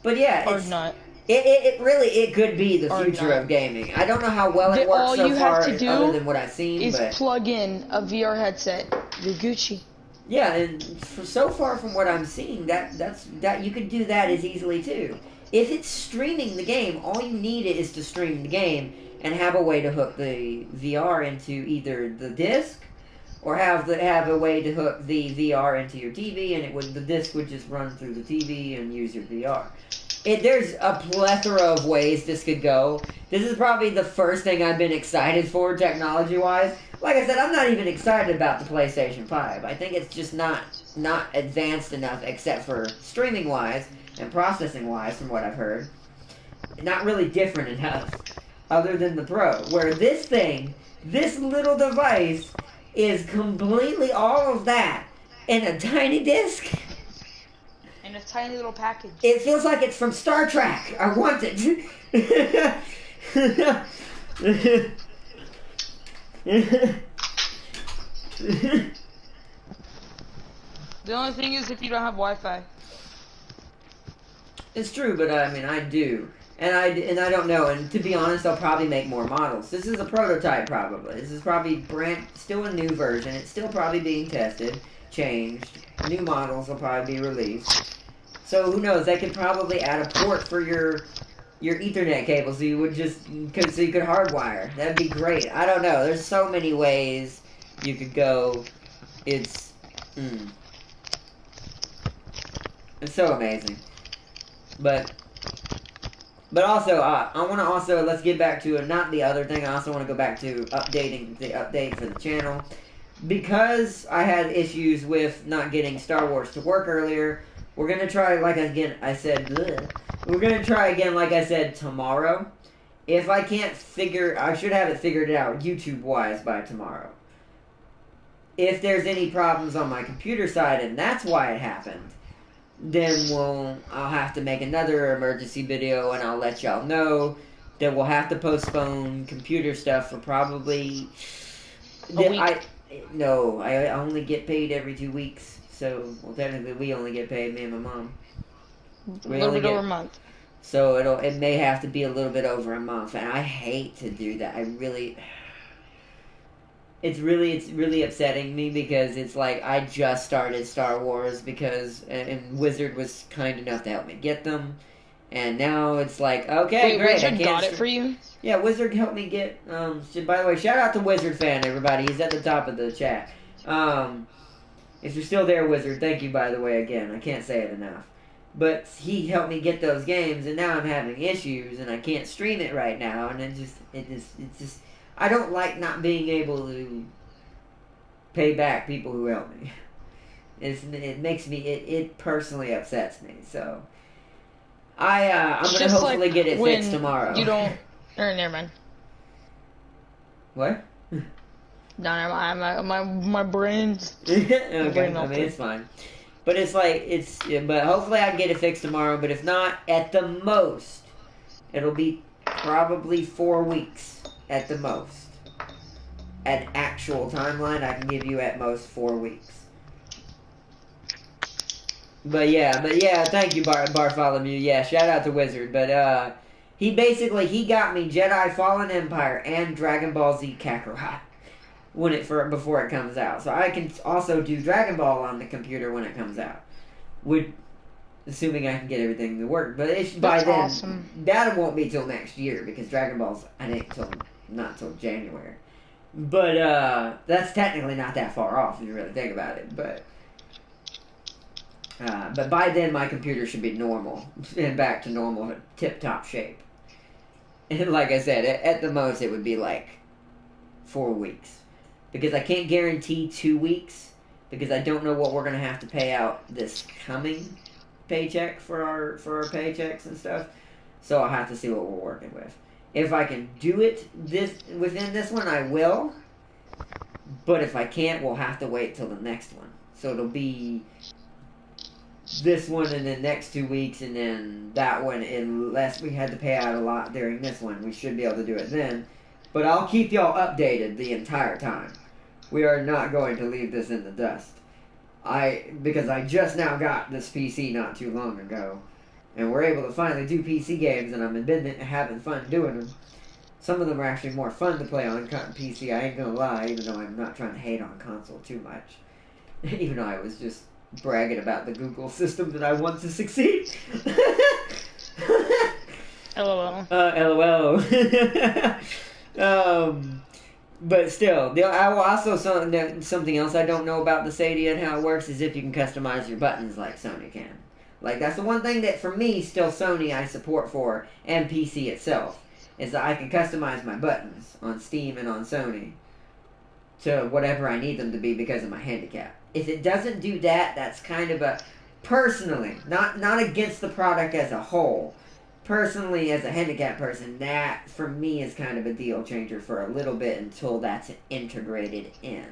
But yeah, Or not. It really could be the future of gaming. I don't know how well it works so far, other than what I've seen. Is but plug in a VR headset. You're Gucci. yeah, and so far from what I'm seeing, that you could do that as easily too. If it's streaming the game, all you need is to stream the game and have a way to hook the VR into either the disc, or have a way to hook the VR into your TV, and the disc would just run through the TV and use your VR. There's a plethora of ways this could go. This is probably the first thing I've been excited for technology-wise. Like I said, I'm not even excited about the PlayStation 5. I think it's just not advanced enough, except for streaming-wise and processing-wise, from what I've heard. Not really different enough, other than the Pro. Where this little device, is completely all of that in a tiny disc. In a tiny little package. It feels like it's from Star Trek. I want it. The only thing is if you don't have Wi-Fi. It's true, but I mean, I do. And I don't know, and to be honest, I'll probably make more models. This is a prototype, probably. This is probably still a new version. It's still probably being tested, changed. New models will probably be released. So who knows? They could probably add a port for your Ethernet cable, so you could hardwire. That'd be great. I don't know. There's so many ways you could go. It's so amazing. But also, I want to let's get back to not the other thing. I also want to go back to updating the update for the channel. Because I had issues with not getting Star Wars to work earlier, we're going to try, like I said, tomorrow. If I can't I should have it figured out YouTube-wise by tomorrow. If there's any problems on my computer side, and that's why it happened, then I'll have to make another emergency video, and I'll let y'all know that we'll have to postpone computer stuff for probably a week. I only get paid every 2 weeks, so technically we only get paid, me and my mom. A little bit over a month. So it may have to be a little bit over a month, and I hate to do that. It's really upsetting me, because it's like I just started Star Wars and Wizard was kind enough to help me get them, and now it's like, okay, Wait, great. Wizard got it for you? Yeah, Wizard helped me get. By the way, shout out to Wizard fan, everybody. He's at the top of the chat. If you're still there, Wizard, thank you, by the way, again. I can't say it enough. But he helped me get those games, and now I'm having issues, and I can't stream it right now, and it's just, I don't like not being able to pay back people who help me. It makes me, it personally upsets me, so. I'm going to hopefully get it fixed tomorrow. You don't, or never mind. What? No, never mind. My brain's... Okay, I mean, it's fine. But it's like, but hopefully I can get it fixed tomorrow, but if not, at the most, it'll be probably 4 weeks, at the most. An actual timeline, I can give you at most 4 weeks. But yeah, thank you, Bartholomew. Yeah, shout out to Wizard. But he got me Jedi Fallen Empire and Dragon Ball Z Kakarot before it comes out. So I can also do Dragon Ball on the computer when it comes out. Assuming I can get everything to work. But by then, awesome. That won't be till next year because Dragon Ball's not till January. But that's technically not that far off if you really think about it. But by then my computer should be normal and back to normal tip-top shape. And like I said, at the most it would be like 4 weeks. Because I can't guarantee 2 weeks because I don't know what we're going to have to pay out this coming paycheck for our paychecks and stuff. So I'll have to see what we're working with. If I can do it within this one, I will. But if I can't, we'll have to wait till the next one. So it'll be this one and then next 2 weeks and then that one, unless we had to pay out a lot during this one. We should be able to do it then. But I'll keep y'all updated the entire time. We are not going to leave this in the dust. Because I just now got this PC not too long ago. And we're able to finally do PC games, and I've been having fun doing them. Some of them are actually more fun to play on PC, I ain't gonna lie, even though I'm not trying to hate on console too much. Even though I was just bragging about the Google system that I want to succeed. LOL. LOL. But still, I will also something else I don't know about the Stadia and how it works is if you can customize your buttons like Sony can. Like, that's the one thing that, for me, still Sony I support for, and PC itself, is that I can customize my buttons on Steam and on Sony to whatever I need them to be because of my handicap. If it doesn't do that, that's kind of a, personally, not against the product as a whole, personally, as a handicapped person, that, for me, is kind of a deal changer for a little bit until that's integrated in.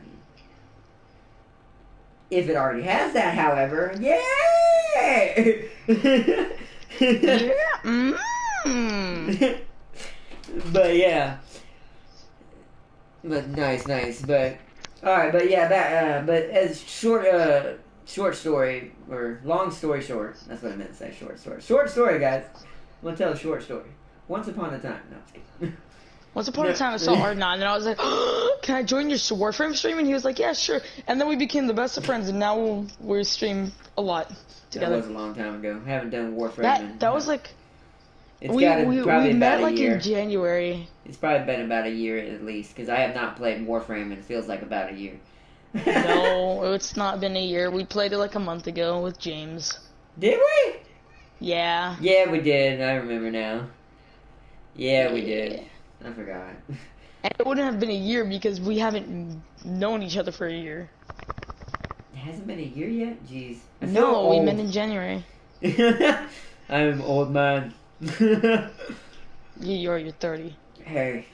If it already has that, however, yay! Yeah. But yeah. But nice. But alright, but yeah, but as short story, or long story short, that's what I meant to say, short story. Short story, guys. I'm gonna tell a short story. Once upon a time. No, I'm kidding. Once upon a time, I saw R9, and I was like, oh, can I join your Warframe stream? And he was like, yeah, sure. And then we became the best of friends, and now we stream a lot together. That was a long time ago. I haven't done Warframe. That was like... We met like in January. It's probably been about a year at least, because I have not played Warframe, and it feels like about a year. No, it's not been a year. We played it like a month ago with James. Did we? Yeah. Yeah, we did. I remember now. Yeah, we did. I forgot. And it wouldn't have been a year because we haven't known each other for a year. It hasn't been a year yet? Jeez. No, we met in January. I'm an old man. You're 30. Hey,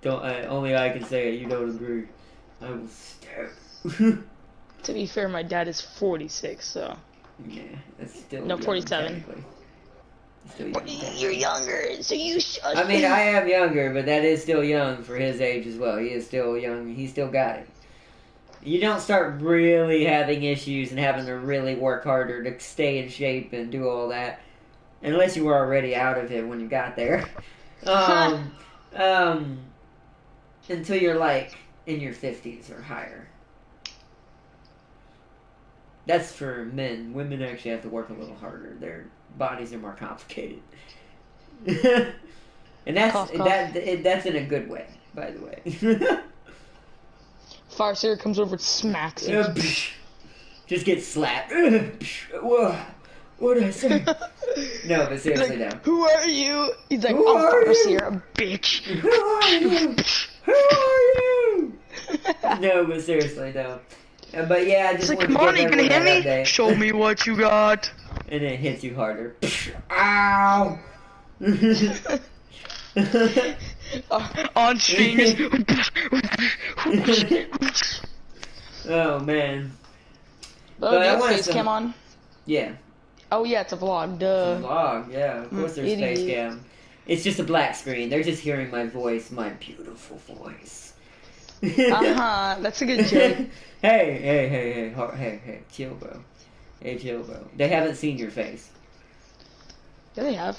only I can say it. You don't agree. I will stab. To be fair, my dad is 46, so. Yeah, that's still. No, 47. Still young, you're younger, so you should. I mean, I am younger, but that is still young for his age as well. He is still young. He still got it. You don't start really having issues and having to really work harder to stay in shape and do all that, unless you were already out of it when you got there. Until you're like in your 50s or higher. That's for men. Women actually have to work a little harder. Their bodies are more complicated. And that's that's in a good way, by the way. Farseer comes over and smacks him. Just get slapped. Whoa. What did I say? No, but seriously, like, no. Who are you? He's like, Who I'm are Farsi, you? you're a bitch. Who are you? Who are you? No, but seriously, no. But yeah, I just It's like, wanted come on, to you give gonna everyone hit that me? update. Show me what you got. And it hits you harder. Ow! On stream, just... Oh man. Oh, But do I you have wanted face some- cam on? Yeah. Oh yeah, it's a vlog, It's duh. a vlog, yeah. Of course there's idiot. face cam. It's just a black screen. They're just hearing my voice, my beautiful voice. Uh-huh, that's a good joke. Hey, chill, bro. Hey, chill, bro. They haven't seen your face. Yeah, they have.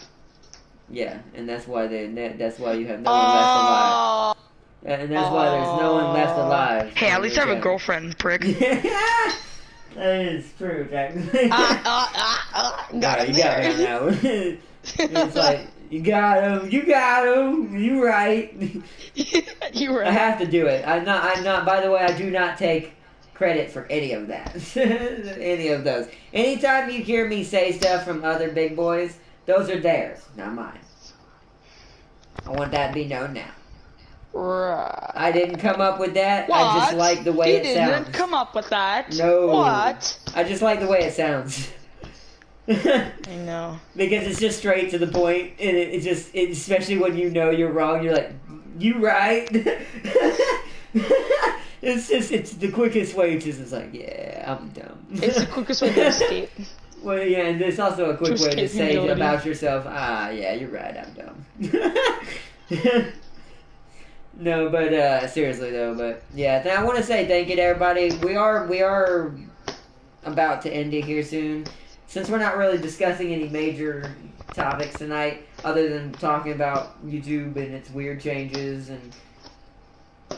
Yeah, and that's why that's why you have no one left alive. And that's why there's no one left alive. Hey, at on least I your have a channel. girlfriend, prick. That is true, Jack. Got Alright, him you got there. him now. It's like, you got him, you right. You were I have to do it. I'm not, by the way, I do not take credit for any of that. Any of those. Anytime you hear me say stuff from other big boys, those are theirs, not mine. I want that to be known now. Right. I didn't come up with that. What? I just like the way you it didn't sounds. come up with that. No. What? I just like the way it sounds. I know. Because it's just straight to the point, and especially when you know you're wrong, you're like, you right? It's the quickest way to just like, yeah, I'm dumb. It's the quickest way to escape. Well, yeah, and it's also a quick To way to escape say humility. about yourself, yeah, you're right, I'm dumb. No, but seriously though, but yeah, I want to say thank you to everybody. We are about to end it here soon. Since we're not really discussing any major topics tonight, other than talking about YouTube and its weird changes and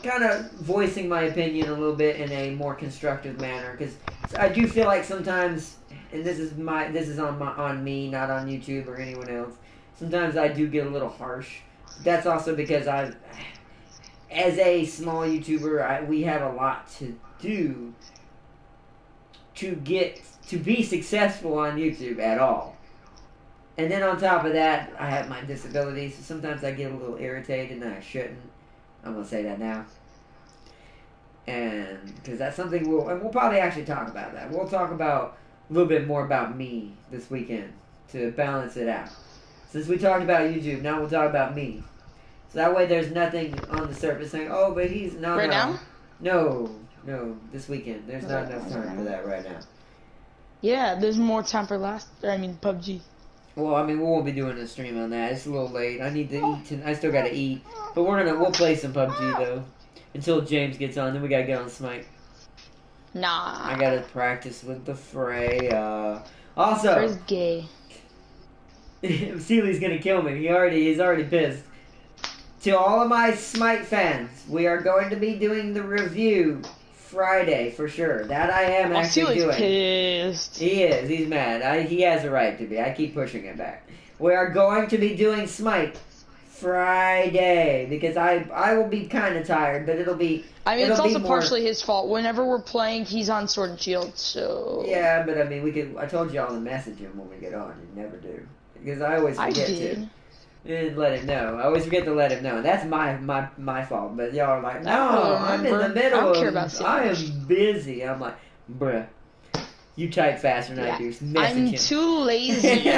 kind of voicing my opinion a little bit in a more constructive manner, because I do feel like sometimes, and this is on me, not on YouTube or anyone else. Sometimes I do get a little harsh. That's also because as a small YouTuber, we have a lot to do to be successful on YouTube at all. And then on top of that, I have my disability, so sometimes I get a little irritated and I shouldn't. I'm going to say that now. And because that's something we'll probably actually talk about that. We'll talk about a little bit more about me this weekend to balance it out. Since we talked about YouTube, now we'll talk about me. So that way there's nothing on the surface saying, oh, but he's... Right now? No, this weekend. There's not enough time for that right now. Yeah, there's more time for PUBG. Well, I mean, we won't be doing a stream on that. It's a little late. I need to eat. I still gotta eat. But we'll play some PUBG, though. Until James gets on, then we gotta get on Smite. Nah. I gotta practice with the Freya. Also... Freya's gay. Seely's gonna kill me. He's already pissed. To all of my Smite fans, we are going to be doing the review Friday for sure. That I am actually Seely's doing. pissed. He is. He's mad. He has a right to be. I keep pushing it back. We are going to be doing Smite Friday because I will be kind of tired, but it'll be. I mean, it'll it's be also more... partially his fault. Whenever we're playing, he's on Sword and Shield, so... Yeah, but I mean, we could. I told y'all to message him when we get on. You never do because I always forget to. And let him know. I always forget to let him know. That's my fault. But y'all are like, no, I'm in the middle. I don't care about I am busy. I'm like, bruh, you type faster than I do. Message I'm him. too lazy.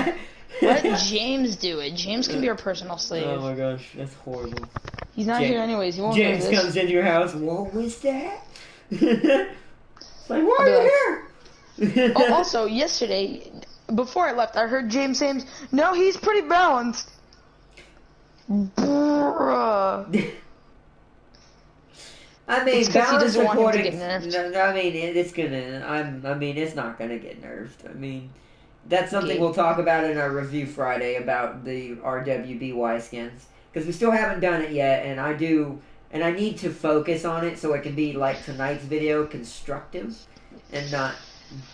Let James do it. James can be our personal slave. Oh my gosh, that's horrible. He's not here anyways. He won't James hear this. comes into your house. What was that? It's like, why are you here? Oh, also, yesterday, before I left, I heard James saying, no, he's pretty balanced. Bruh. I mean, It's 'cause he balance doesn't want him to recordings. get nerfed. No, I mean, it's gonna. I mean, it's not gonna get nerfed. I mean, that's something Okay. we'll talk about in our review Friday about the RWBY skins because we still haven't done it yet, and I need to focus on it so it can be like tonight's video, constructive, and not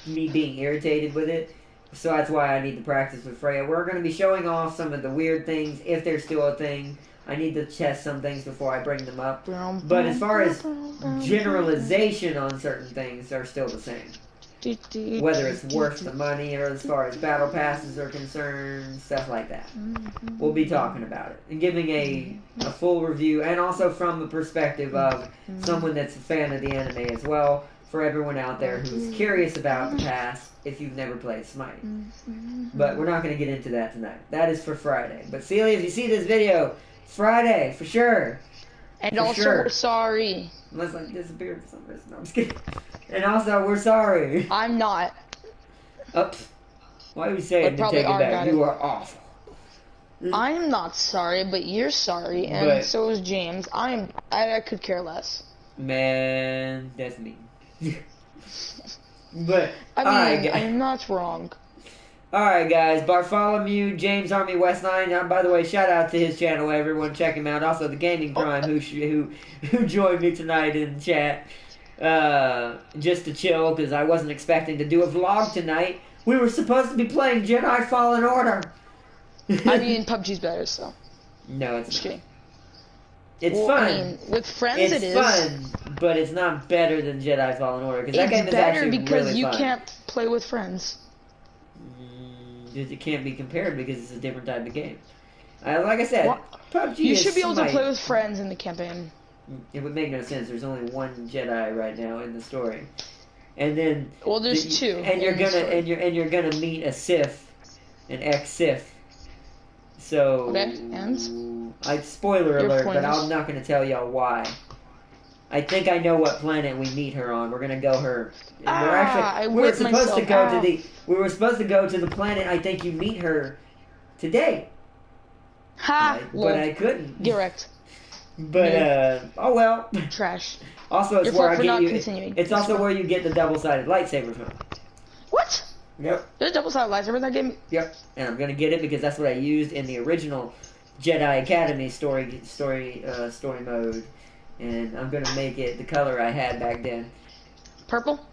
me being irritated with it. So that's why I need to practice with Freya. We're going to be showing off some of the weird things, if they're still a thing. I need to test some things before I bring them up. But as far as generalization on certain things, are still the same. whether it's worth the money or as far as battle passes are concerned, stuff like that. We'll be talking about it and giving a full review, and also from the perspective of someone that's a fan of the anime as well, for everyone out there who's curious about the past if you've never played Smite. But we're not going to get into that tonight. That is for Friday. But Celia, if you see this video, Friday, for sure. And also, we're sorry. Unless I disappeared for some reason. No, I'm just kidding. And also, we're sorry. I'm not. Oops. Why are you saying to take it back? You are awful. I'm not sorry, but you're sorry, and so is James. I could care less. Man, that's me. But I mean, I'm not wrong. Alright guys, Bartholomew, James Army West 9. By the way, shout out to his channel, everyone check him out. Also the Gaming Prime who joined me tonight in chat. Just to chill, because I wasn't expecting to do a vlog tonight. We were supposed to be playing Jedi Fallen Order. I mean, PUBG's better, so. No, it's just kidding. It's fun. I mean, with friends it is. It's fun, but it's not better than Jedi Fallen Order, because that game is actually really fun. It's better because you can't play with friends. It can't be compared because it's a different type of game. Like I said, PUBG You should be able to play with friends in the campaign. It would make no sense. There's only one Jedi right now in the story, and then there's two. And you're gonna meet a Sith, an ex-Sith. So spoiler alert, but I'm not gonna tell y'all why. I think I know what planet we meet her on. We're gonna go her. We were supposed to go to the planet. I think you meet her today. But I couldn't. Get wrecked. But oh well. Trash. Also, it's where I get you. It's also where you get the double-sided lightsaber from. What? Yep. There's a double-sided lightsaber in that game. Yep. And I'm gonna get it because that's what I used in the original Jedi Academy story mode. And I'm gonna make it the color I had back then. Purple?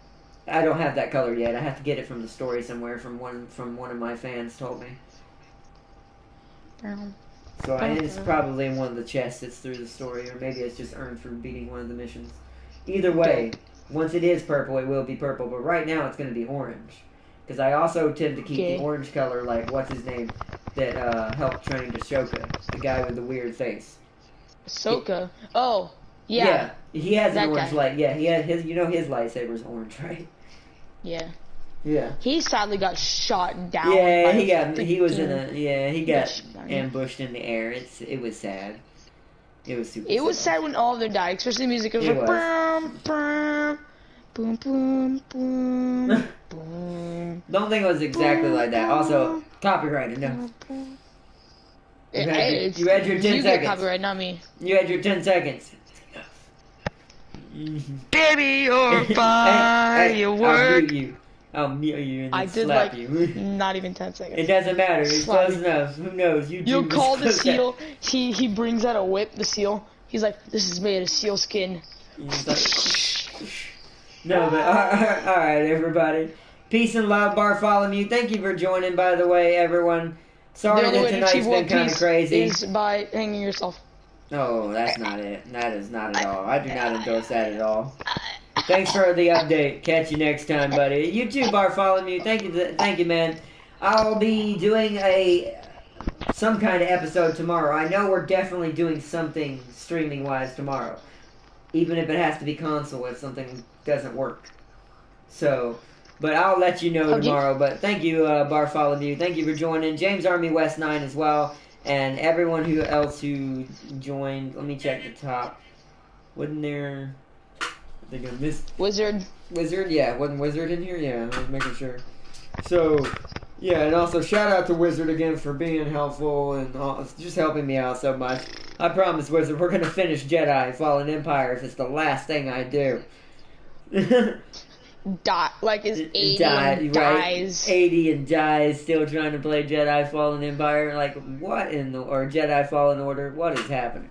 I don't have that color yet. I have to get it from the story somewhere. From one of my fans told me. So it's probably in one of the chests that's through the story, or maybe it's just earned through beating one of the missions. Either way, once it is purple, it will be purple. But right now, it's gonna be orange. Because I also tend to keep the orange color, like what's his name, that helped train Ashoka, the guy with the weird face. Ahsoka. Oh. Yeah, he has an orange light. Yeah, he had his. You know his lightsaber's orange, right? Yeah. Yeah. He sadly got shot down. Yeah, he got ambushed in the air. It was sad. It was super. It was sad when all of them died, especially the music. It was like boom, boom, boom, boom, boom, boom. Don't think it was exactly like that. Also, copyrighted. No. You had your 10 seconds. You get copyright, not me. You had your 10 seconds. Baby, you're firework. I'll mute you and I did slap like you. Not even 10 seconds. It doesn't matter. It's close enough. Who knows? You'll call the seal. He brings out a whip. The seal. He's like, this is made of seal skin. No, but all right, everybody. Peace and love, Bartholomew. Thank you for joining. By the way, everyone. Sorry that tonight's been kind of crazy. Is by hanging yourself. No, that's not it. That is not at all. I do not endorse that at all. Thanks for the update. Catch you next time, buddy. You too, Bartholomew. Thank you, man. I'll be doing some kind of episode tomorrow. I know we're definitely doing something streaming-wise tomorrow. Even if it has to be console if something doesn't work. So, but I'll let you know tomorrow. But thank you, Bartholomew. Thank you for joining. James Army West 9 as well. And everyone else who joined. Let me check the top. Wasn't there... I think I missed... Wizard? Yeah. Wasn't Wizard in here? Yeah, I was making sure. So, yeah, and also shout out to Wizard again for being helpful and just helping me out so much. I promise, Wizard, we're going to finish Jedi Fallen Empire if it's the last thing I do. Like is 80 and dies. 80 and dies, still trying to play Jedi Fallen Empire. Like, what or Jedi Fallen Order? What is happening?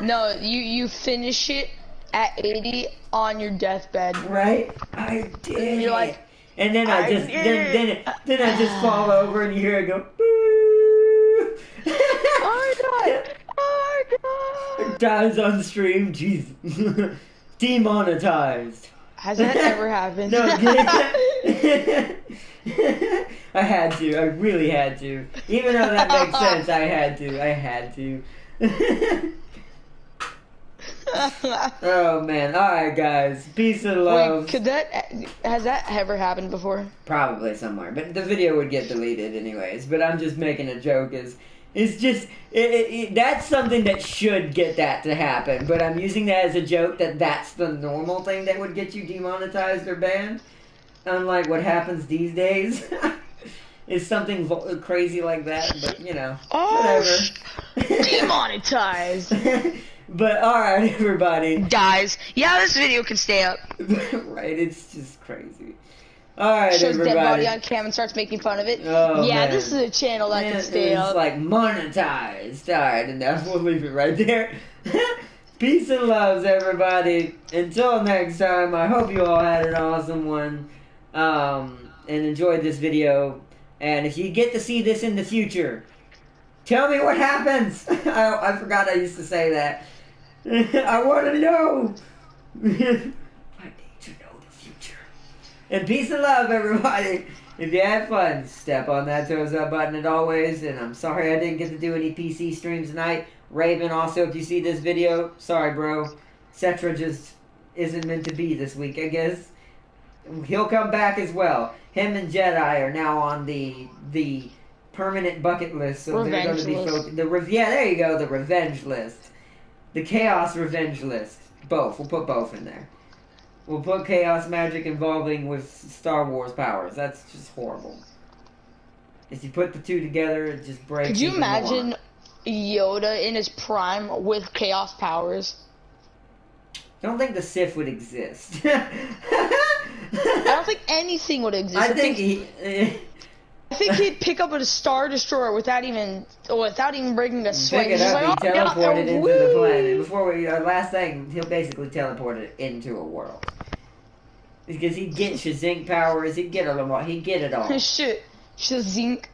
No, you finish it at 80 on your deathbed. Right? I did. And you're like, and then I just fall over and you hear it go, boo! Oh my god! Dies on stream, Jesus. Demonetized. Has that ever happened? No, I had to. I really had to. Even though that makes sense, I had to. I had to. Oh man! All right, guys. Peace and love. Wait, has that ever happened before? Probably somewhere, but the video would get deleted anyways. But I'm just making a joke. It's just that's something that should get that to happen. But I'm using that as a joke that that's the normal thing that would get you demonetized or banned. Unlike what happens these days. Is something crazy like that, but you know, whatever. Demonetized. But alright, everybody. Guys, yeah, this video can stay up. Right, it's just crazy. Alright, shows everybody. dead body on cam and starts making fun of it. Oh, yeah, man. this is a channel that can stay up. It's like monetized. Alright, and now we'll leave it right there. Peace and loves, everybody. Until next time, I hope you all had an awesome one. And enjoyed this video. And if you get to see this in the future, tell me what happens. I forgot I used to say that. I want to know. I need to know the future. And peace and love, everybody. If you had fun, step on that toes up button as always. And I'm sorry I didn't get to do any PC streams tonight. Raven, also, if you see this video, sorry, bro. Cetra just isn't meant to be this week, I guess. He'll come back as well. Him and Jedi are now on the permanent bucket list, so they're going to be yeah, there you go, the revenge list. The Chaos Revenge list. Both. We'll put both in there. We'll put Chaos Magic involving with Star Wars powers. That's just horrible. If you put the two together, it just breaks. Could you imagine more. Yoda in his prime with Chaos powers? I don't think the Sith would exist. I don't think anything would exist. I think he'd pick up a Star Destroyer without even breaking a sweat. Pick it up, he teleported into the planet. Before we, last thing, he'll basically teleport it into a world. Because he'd get Shazink powers, he'd get it all. Shit, Shazink.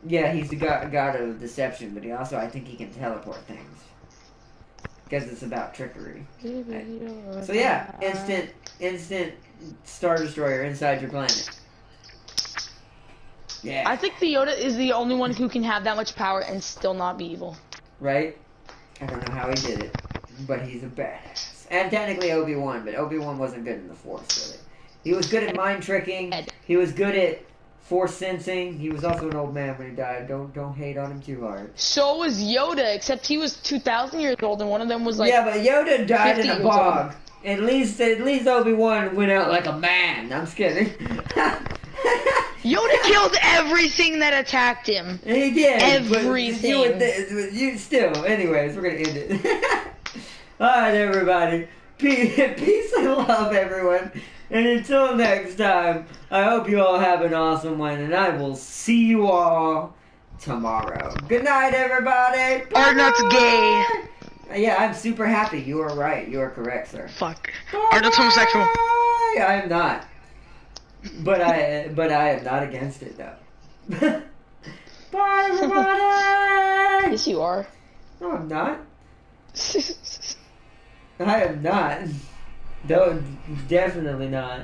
Yeah, he's the god of deception, but I think he can teleport things. Because it's about trickery. So yeah, instant Star Destroyer inside your planet. Yeah. I think the Yoda is the only one who can have that much power and still not be evil. Right? I don't know how he did it, but he's a badass. And technically Obi-Wan, but Obi-Wan wasn't good in the Force, really. He was good at mind tricking. He was good at Force sensing. He was also an old man when he died. Don't hate on him too hard. So was Yoda, except he was 2,000 years old, and one of them was like. Yeah, but Yoda died in a bog. At least Obi-Wan went out like a man. I'm just kidding. Yoda killed everything that attacked him. He did. Everything. You still. Anyways, we're gonna end it. All right, everybody. Peace and love, everyone. And until next time, I hope you all have an awesome one, and I will see you all tomorrow. Good night, everybody. Arnott's gay. Yeah, I'm super happy. You are right. You are correct, sir. Fuck. Arnott's homosexual. I am not. But I am not against it, though. Bye, everybody! Yes, you are. No, I'm not. I am not. No, definitely not.